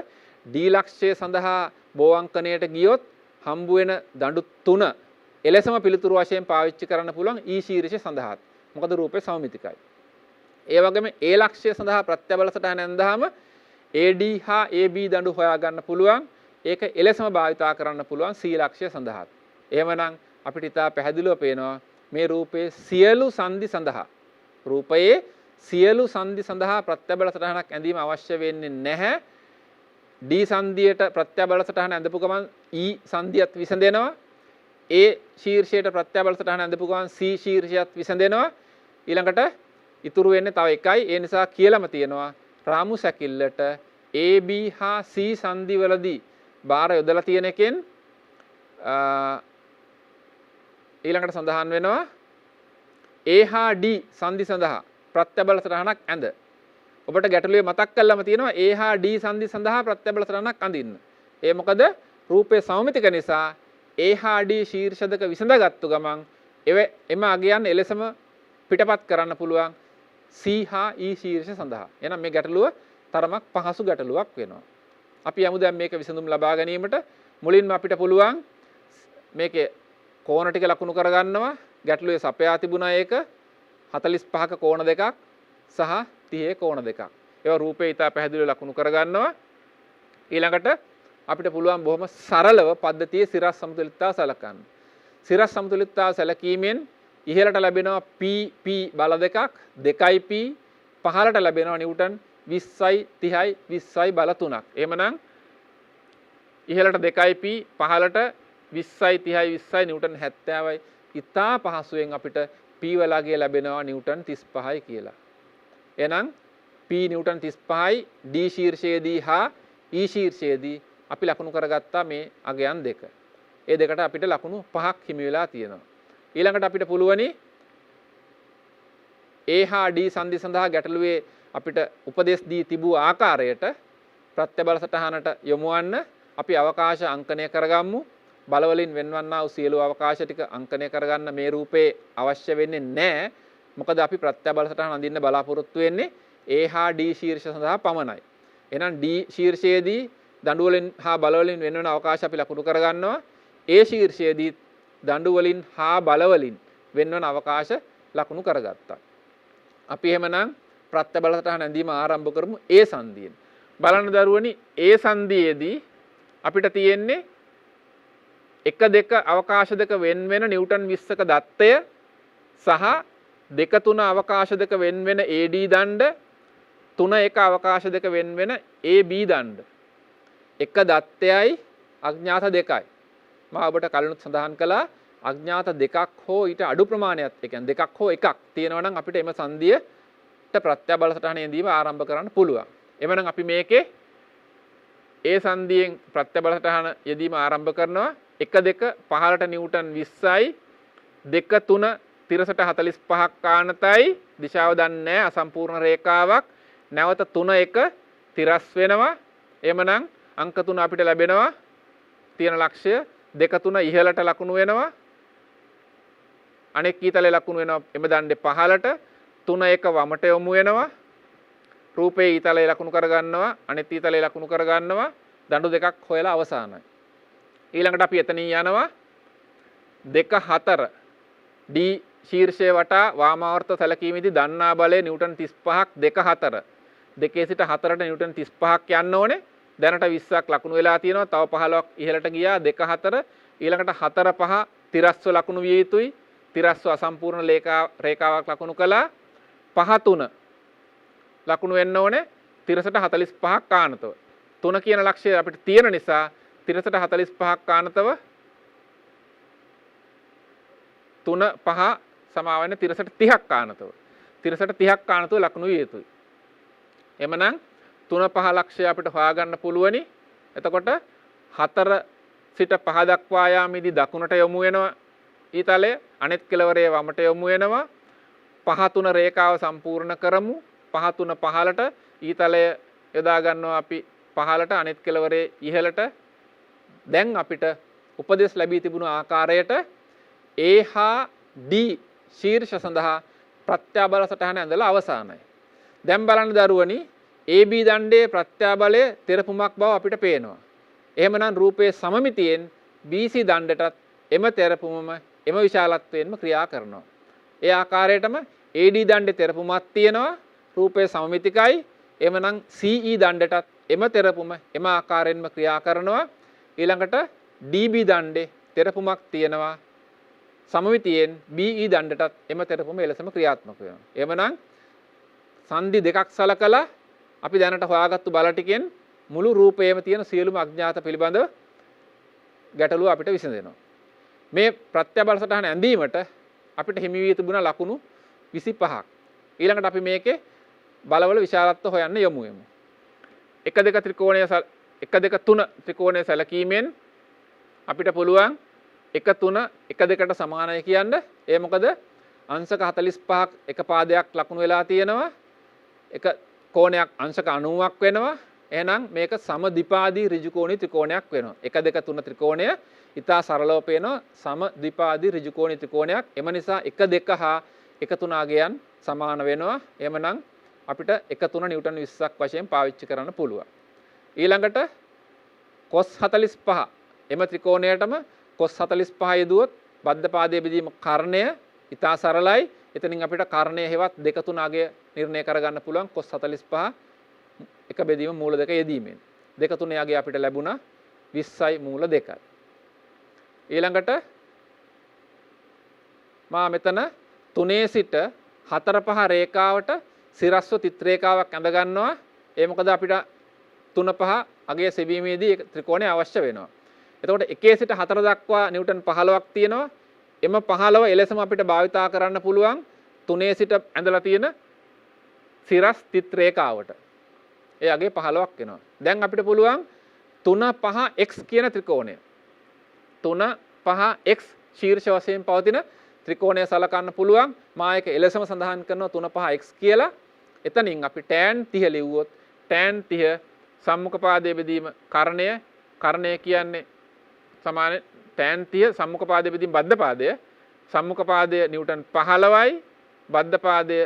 D ලක්ෂය සඳහා බෝවංකණයට ගියොත් හම්බ වෙන දඬු 3 එලෙසම පිළිතුරු වශයෙන් පාවිච්චි කරන්න පුළුවන් E ශීර්ෂය සඳහාත්. මොකද රූපය සමමිතිකයි. ඒ වගේම A ලක්ෂය සඳහා ප්‍රත්‍යබල සටහන ඇඳාම AD හා AB දඬු හොයා ගන්න පුළුවන්. ඒක එලෙසම භාවිතා කරන්න පුළුවන් C ලක්ෂය සඳහාත්. එහෙමනම් අපිට ඉතා පැහැදිලිව පේනවා මේ රූපයේ සියලු සංදි සඳහා රූපයේ සියලු සංදි සඳහා ප්‍රත්‍යබල සටහනක් ඇඳීම අවශ්‍ය වෙන්නේ නැහැ. D සංදියට ප්‍රත්‍යබල සටහන ඇඳපු ගමන් E සංදියත් විසඳෙනවා. A ශීර්ෂයට ප්‍රත්‍යබල සටහන ඇඳපු ගමන් C ශීර්ෂයත් විසඳෙනවා. ඊළඟට ඉතුරු වෙන්නේ තව එකයි. ඒ නිසා කියලාම තියෙනවා රාමු සැකිල්ලට AB හා C සංදි වලදී බාර යොදලා තියෙන එකෙන් ඊළඟට සඳහන් වෙනවා A හා D සංදි සඳහා ප්‍රත්‍යබල සටහනක් ඇඳ. ඔබට ගැටලුවේ මතක් කළාම තියෙනවා A හා D සංදි සඳහා ප්‍රත්‍යබල සටහනක් අඳින්න. ඒ මොකද රූපේ සමමිතික නිසා A හා D ශීර්ෂ දෙක විසඳගත්තු ගමන් එම අගයන් එලෙසම පිටපත් කරන්න පුළුවන් C හා E ශීර්ෂ සඳහා. එහෙනම් මේ ගැටලුව තරමක් පහසු ගැටලුවක් වෙනවා. අපි යමු දැන් මේක විසඳුම් ලබා ගැනීමට. මුලින්ම අපිට පුළුවන් මේකේ කෝණ ටික ලකුණු කරගන්නවා. ගැටලුවේ සපයා තිබුණා ඒක 45ක කෝණ දෙකක් සහ 30 කෝණ දෙකක්. ඒවා රූපේ ඉතා පැහැදිලිව ලකුණු කරගන්නවා. ඊළඟට අපිට පුළුවන් බොහොම සරලව පද්ධතියේ සිරස් සමතුලිතතාව සලකන්න. සිරස් සමතුලිතතාව සැලකීමෙන් ඉහළට ලැබෙනවා PP බල දෙකක් 2P පහළට ලැබෙනවා නිව්ටන් 20යි 30යි 20යි බල 3ක්. එහෙමනම් ඉහළට 2P පහළට 20යි 30යි 20යි නිව්ටන් 70යි ඉතා පහසුවෙන් අපිට P වලගේ ලැබෙනවා නිව්ටන් 35යි කියලා. එහෙනම් P නිව්ටන් 35යි D ශීර්ෂයේදී හා E ශීර්ෂයේදී අපි ලකුණු කරගත්තා මේ අගයන් දෙක. ඒ දෙකට අපිට ලකුණු 5ක් හිමි වෙලා තියෙනවා. ඊළඟට අපිට පුළුවනි A හා D සංදි සඳහා ගැටලුවේ අපිට උපදෙස් දී තිබූ ආකාරයට ප්‍රත්‍යබල සටහනට යොමුවන්න අපි අවකාශ අංකණය කරගමු. බල වලින් වෙන්වන්නා වූ සියලු අවකාශ ටික අංකණය කරගන්න මේ රූපේ අවශ්‍ය වෙන්නේ නැහැ. මොකද අපි ප්‍රත්‍යබල සටහන අඳින්න බලාපොරොත්තු වෙන්නේ A හා D ශීර්ෂ සඳහා පමණයි. එහෙනම් D ශීර්ෂයේදී දඬු වලින් හා බල වලින් වෙන්වන අවකාශ අපි ලකුණු කරගන්නවා. A ශීර්ෂයේදී දඬු වලින් හා බල වලින් වෙන්වන අවකාශ ලකුණු කරගත්තා. අපි එහෙමනම් ප්‍රත්‍යබල සටහන ඇඳීම ආරම්භ කරමු A සංදියෙන්. බලන්න දරුවනි A සංදියේදී අපිට තියෙන්නේ 1 2 අවකාශ දෙක වෙන වෙන නිව්ටන් 20ක දත්තය සහ 2 3 අවකාශ දෙක වෙන වෙන AD දණ්ඩ 3 1 අවකාශ දෙක වෙන වෙන AB දණ්ඩ. 1 දත්තයයි අඥාත දෙකයි. මම ඔබට කලිනුත් සඳහන් කළා අඥාත දෙකක් හෝ ඊට අඩු ප්‍රමාණයක් ඒ කියන්නේ දෙකක් හෝ එකක් තියෙනවා නම් අපිට එම සංදියට ප්‍රත්‍යබල සටහන ඇඳීම ආරම්භ කරන්න පුළුවන්. එවනම් අපි මේකේ A සංදියෙන් ප්‍රත්‍යබල සටහන යෙදීම ආරම්භ කරනවා. 1 2 පහළට නිව්ටන් 20යි 2 3 තිරසට 45ක් කාණතයි දිශාව දන්නේ නැහැ අසම්පූර්ණ රේඛාවක්. නැවත 3 1 තිරස් වෙනවා. එhmenan අංක 3 අපිට ලැබෙනවා. තියෙන ලක්ෂ්‍ය 2 3 ඉහළට ලකුණු වෙනවා. අනෙක් ඊතලේ ලකුණු වෙනවා එම දණ්ඩේ පහළට 3 1 වමට යොමු වෙනවා. රූපේ ඊතලේ ලකුණු කරගන්නවා. අනෙත් ඊතලේ ලකුණු කරගන්නවා. දඬු දෙකක් හොයලා අවසానයි. ඊළඟට අපි එතනින් යනවා 2 4 D ශීර්ෂයේ වටා වාමාවර්ත සැලකීමේදී දන්නා බලය නිව්ටන් 35ක් 2 4 2 සිට 4ට නිව්ටන් 35ක් යන්න ඕනේ. දැනට 20ක් ලකුණු වෙලා තියෙනවා. තව 15ක් ඉහළට ගියා 2 4 ඊළඟට 4 5 තිරස්ව ලකුණු විය යුතුයි. තිරස්ව අසම්පූර්ණ රේඛාවක් ලකුණු කළා. 5 3 ලකුණු වෙන්න ඕනේ. තිරසට 45ක් කාණතව. 3 කියන ලක්ෂ්‍යය අපිට තියෙන නිසා තිරසට 45ක් කාණතව 3 5 සමාවෙන්න තිරසට 30ක් කාණතව. තිරසට 30ක් කාණතුව ලකුණු විය යුතුයි. එමනම් 3 5 ලක්ෂය අපිට හොයාගන්න පුළුවනි. එතකොට 4 සිට 5 දක්වා යාමේදී දකුණට යොමු වෙනවා ඊතලය, අනෙත් කෙළවරේ වමට යොමු වෙනවා. 5 3 රේඛාව සම්පූර්ණ කරමු. 5 3 පහළට ඊතලය යොදා ගන්නවා අපි පහළට, අනෙත් කෙළවරේ ඉහළට. දැන් අපිට උපදෙස් ලැබී තිබුණු ආකාරයට A හා D ශීර්ෂ සඳහා ප්‍රත්‍යාබල සටහන ඇඳලා අවසానයි. දැන් බලන්න දරුවනි, AB දණ්ඩයේ ප්‍රත්‍යාබලය තෙරපුමක් බව අපිට පේනවා. එහෙමනම් රූපයේ සමමිතියෙන් BC දණ්ඩටත් එම තෙරපුමම එම විශාලත්වයෙන්ම ක්‍රියා කරනවා. ඒ ආකාරයටම AD දණ්ඩේ තෙරපුමක් තියෙනවා, රූපයේ සමමිතිකයි. එහෙමනම් CE දණ්ඩටත් එම තෙරපුම එම ආකාරයෙන්ම ක්‍රියා කරනවා. ඊළඟට DB දණ්ඩේ තෙරපුමක් තියෙනවා, සමමිතියෙන් BE දණ්ඩටත් එම තෙරපුම එලෙසම ක්‍රියාත්මක වෙනවා. එහෙමනම් සංදි දෙකක් සලකලා අපි දැනට හොයාගත්තු බල ටිකෙන් මුළු රූපයේම තියෙන සියලුම අඥාත පිළිබඳව ගැටලුව අපිට විසඳෙනවා. මේ ප්‍රත්‍යබල සටහන ඇඳීමට අපිට හිමි වී තිබුණ ලකුණු 25ක්. ඊළඟට අපි මේකේ බලවල විශාලත්ව හොයන්න යමු. 1 2 ත්‍රිකෝණය 1 2 3 ත්‍රිකෝණය සැලකීමෙන් අපිට පුළුවන් 1 3 1 2ට සමානයි කියන්න. ඒ මොකද අංශක 45ක් එක පාදයක් ලකුණු වෙලා තියෙනවා. එක කෝණයක් අංශක 90ක් වෙනවා. එහෙනම් මේක සමද්විපාදී ඍජුකෝණී ත්‍රිකෝණයක් වෙනවා. 1 2 3 ත්‍රිකෝණය ඉතා සරලව පේනවා සමද්විපාදී ඍජුකෝණී ත්‍රිකෝණයක්. එම නිසා 1 2 හා 1 3 අගයන් සමාන වෙනවා. එහෙමනම් අපිට 1 3 නිව්ටන් 20ක් වශයෙන් පාවිච්චි කරන්න පුළුවන්. ඊළඟට cos 45 එම ත්‍රිකෝණයටම cos 45 යෙදුවොත් බද්ධ පාදයේ බෙදීම කර්ණය ඉතා සරලයි. එතනින් අපිට කර්ණය හෙවත් 2 3 අගය නිර්ණය කරගන්න පුළුවන් cos 45 එක බෙදීම මූල දෙක යෙදීමෙන්. 2 3 අගය අපිට ලැබුණා 20යි මූල 2යි. ඊළඟට මා මෙතන 3 සිට 4 5 රේඛාවට සිරස්ව තිත් රේඛාවක් ඇඳ ගන්නවා. ඒ මොකද අපිට 3 5 අගය සෙවීමේදී ත්‍රිකෝණය අවශ්‍ය වෙනවා. එතකොට 1 සිට 4 දක්වා නිව්ටන් 15ක් තියෙනවා. එම 15 එලෙසම අපිට භාවිතා කරන්න පුළුවන් 3 සිට ඇඳලා තියෙන සිරස් තිත් රේඛාවට. ඒ අගේ 15ක් වෙනවා. දැන් අපිට පුළුවන් 3 5 x කියන ත්‍රිකෝණය. 3 5 x ශීර්ෂ වශයෙන් පවතින ත්‍රිකෝණය සලකන්න පුළුවන්. මා එක එලෙසම සඳහන් කරනවා 3 5 x කියලා. එතනින් අපි tan 30 ලිව්වොත් tan 30 සම්මුඛ පාදයේ බෙදීම කර්ණය. කර්ණය කියන්නේ සමාන tan 30 සම්මුඛ පාදයේ බෙදීම බද්ධ පාදය. සම්මුඛ පාදය නිව්ටන් 15යි. බද්ධ පාදය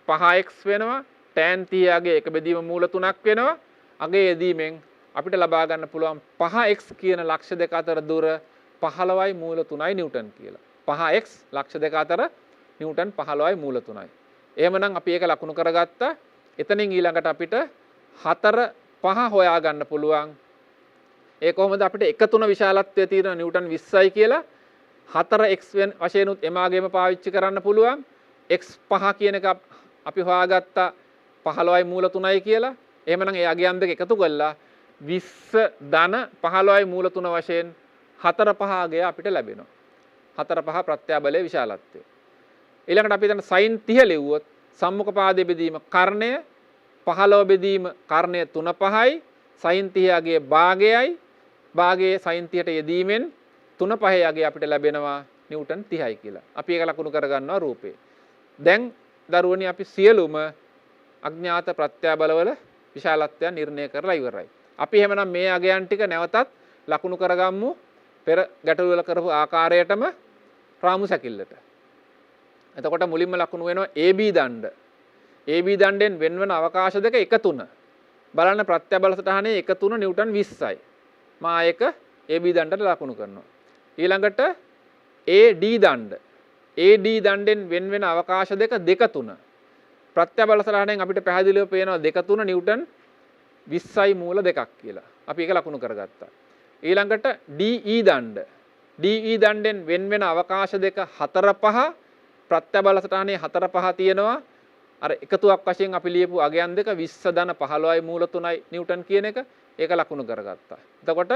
5x වෙනවා. tan 30 අගේ එක බෙදීම මූල 3ක් වෙනවා. අගේ යෙදීමෙන් අපිට ලබා ගන්න පුළුවන් 5x කියන ලක්ෂ දෙක අතර දුර 15යි මූල 3යි නිව්ටන් කියලා. 5x ලක්ෂ දෙක අතර නිව්ටන් 15යි මූල 3යි. එහෙමනම් අපි ඒක ලකුණු කරගත්තා. එතනින් ඊළඟට අපිට 4 5 හොයා ගන්න පුළුවන්. ඒ කොහොමද අපිට 1 3 විශාලත්වයේ තියෙන නිව්ටන් 20යි කියලා 4x වශයෙන් උත් එමාගෙම පාවිච්චි කරන්න පුළුවන්. x 5 කියන එක අපි හොයාගත්තා 15යි මූල 3යි කියලා. එහෙමනම් ඒ අගයන් දෙක එකතු කළා 20 ධන 15යි මූල 3 වශයෙන් 4 5 අගය අපිට ලැබෙනවා. 4 5 ප්‍රත්‍යාබලයේ විශාලත්වය. ඊළඟට අපි දැන් sin 30 ලිව්වොත් සම්මුඛ පාදයේ බෙදීම කර්ණය 15 බෙදීම කර්ණය 3 5යි sin 30 අගයේ භාගයයි භාගයේ sin 30ට යෙදීමෙන් 3 5 අගය අපිට ලැබෙනවා නිව්ටන් 30යි කියලා. අපි ඒක ලකුණු කරගන්නවා රූපේ. දැන් දරුවනි අපි සියලුම අඥාත ප්‍රත්‍යාබලවල විශාලත්වය නිර්ණය කරලා ඉවරයි. අපි එහෙමනම් මේ අගයන් ටික නැවතත් ලකුණු කරගමු පෙර ගැටළු වල කරපු ආකාරයටම රාමු සැකිල්ලට. එතකොට මුලින්ම ලකුණු වෙනවා AB දණ්ඩ. AB දණ්ඩෙන් වෙන්වන අවකාශ දෙක 1 3. බලන්න ප්‍රත්‍යබල සටහනේ 1 3 නිව්ටන් 20යි. මා ඒක AB දණ්ඩට ලකුණු කරනවා. ඊළඟට AD දණ්ඩ. AD දණ්ඩෙන් වෙන්වෙන අවකාශ දෙක 2 3. ප්‍රත්‍යබල සටහනෙන් අපිට පැහැදිලිව පේනවා 2 3 නිව්ටන් 20යි මූල 2ක් කියලා. අපි ඒක ලකුණු කරගත්තා. ඊළඟට DE දණ්ඩ. DE දණ්ඩෙන් වෙන්වෙන අවකාශ දෙක 4 5. ප්‍රත්‍යබල සටහනේ 4 5 තියෙනවා. අර එකතුවක් වශයෙන් අපි ලියපු අගයන් දෙක 20 ධන 15යි මූල 3යි නිව්ටන් කියන එක ඒක ලකුණු කරගත්තා. එතකොට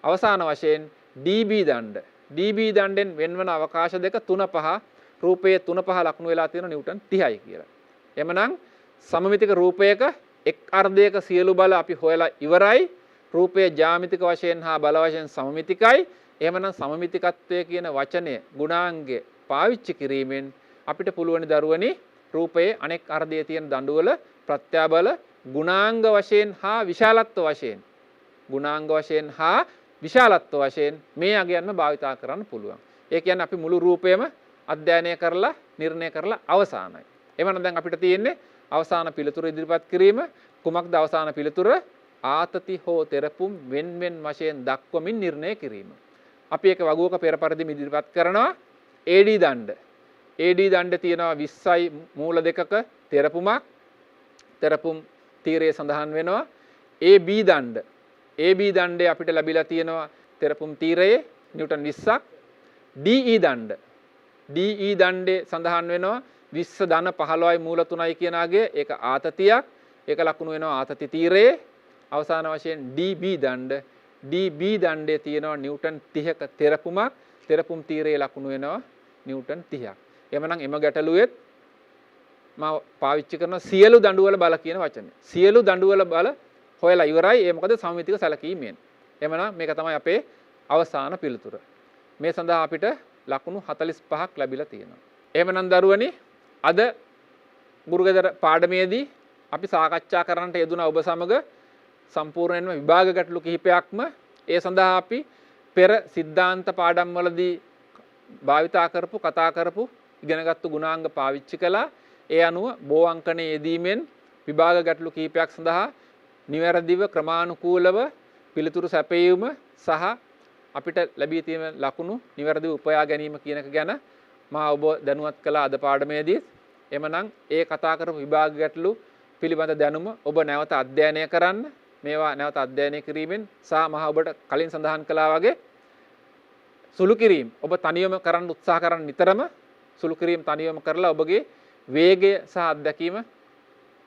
අවසාන වශයෙන් DB දණ්ඩ. DB දණ්ඩෙන් වෙන්වන අවකාශ දෙක 3 5 රූපයේ 3 5 ලකුණු වෙලා තියෙන නිව්ටන් 30යි කියලා. එමනම් සමමිතික රූපයක එක් අර්ධයක සියලු බල අපි හොයලා ඉවරයි. රූපය ජ්‍යාමිතික වශයෙන් හා බල වශයෙන් සමමිතිකයි. එහෙමනම් සමමිතිකත්වය කියන වචනය ගුණාංගය පාවිච්චි කිරීමෙන් අපිට පුළුවන් දරුවනි රූපයේ අනෙක් අර්ධයේ තියෙන දඬුවල ප්‍රත්‍යාබල ගුණාංග වශයෙන් හා විශාලත්ව වශයෙන් ගුණාංග වශයෙන් හා විශාලත්ව වශයෙන් මේ අගයන්ම භාවිතා කරන්න පුළුවන්. ඒ කියන්නේ අපි මුළු රූපයම අධ්‍යයනය කරලා නිර්ණය කරලා අවසానයි. එවනම් දැන් අපිට තියෙන්නේ අවසාන පිළිතුර ඉදිරිපත් කිරීම. කුමක්ද අවසාන පිළිතුර? ආතති හෝ තෙරපුම් වෙන් වශයෙන් දක්වමින් නිර්ණය කිරීම. අපි ඒක වගුවක පෙර පරිදිම ඉදිරිපත් කරනවා. AD දණ්ඩ. AD දණ්ඩ තියෙනවා 20යි මූල දෙකක තෙරපුමක්. තෙරපුම් තීරයේ සඳහන් වෙනවා. AB දණ්ඩ. AB දණ්ඩේ අපිට ලැබිලා තියෙනවා තෙරපුම් තීරයේ නිව්ටන් 20ක්. DE දණ්ඩ. DE දණ්ඩේ සඳහන් වෙනවා 20 ධන 15යි මූල 3යි කියන අගය. ඒක ආතතියක්. ඒක ලකුණු වෙනවා ආතති තීරයේ. අවසාන වශයෙන් DB දණ්ඩ. DB දණ්ඩේ තියෙනවා නිව්ටන් 30ක තෙරපුමක්. තෙරපුම් තීරයේ ලකුණු වෙනවා නිව්ටන් 30ක්. එමනම් එම ගැටලුවෙත් මම පාවිච්චි කරන සියලු දඬුවල බල කියන වචනේ. සියලු දඬුවල බල හොයලා ඉවරයි. ඒ මොකද සමමිතික සැලකීමෙන්. එමනම් මේක තමයි අපේ අවසාන පිළිතුර. මේ සඳහා අපිට ලකුණු 45ක් ලැබිලා තියෙනවා. එහෙමනම් දරුවනි අද ගුරුගෙදර පාඩමේදී අපි සාකච්ඡා කරන්නට යෙදුන ඔබ සමග සම්පූර්ණයෙන්ම විභාග ගැටලු කිහිපයක්ම ඒ සඳහා අපි පෙර සිද්ධාන්ත පාඩම් වලදී භාවිතා කරපු කතා කරපු ඉගෙනගත්තු ගුණාංග පාවිච්චි කළා. ඒ අනුව බෝ අංකණයේ යෙදීමෙන් විභාග ගැටලු කිහිපයක් සඳහා නිවැරදිව ක්‍රමානුකූලව පිළිතුරු සැපයීම සහ අපිට ලැබී තියෙන ලකුණු නිවැරදිව උපයා ගැනීම කියන එක ගැන මා ඔබ දැනුවත් කළා අද පාඩමේදී. එමනම් ඒ කතා කරපු විභාග ගැටලු පිළිබඳ දැනුම ඔබ නැවත අධ්‍යයනය කරන්න. මේවා නැවත අධ්‍යයනය කිරීමෙන් සහ මම ඔබට කලින් සඳහන් කළා වගේ සුළු කිරීම ඔබ තනියම කරන්න උත්සාහ කරන්න නිතරම සුළු කිරීම තනියම කරලා ඔබගේ වේගය සහ අත්දැකීම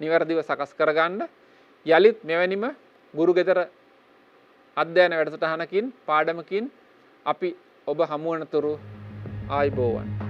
නිවැරදිව සකස් කරගන්න. යලිත් මෙවැනිම ගුරුගෙදර අධ්‍යයන වැඩසටහනකින් පාඩමකින් අපි ඔබ හමු වනතුරු ආයුබෝවන්.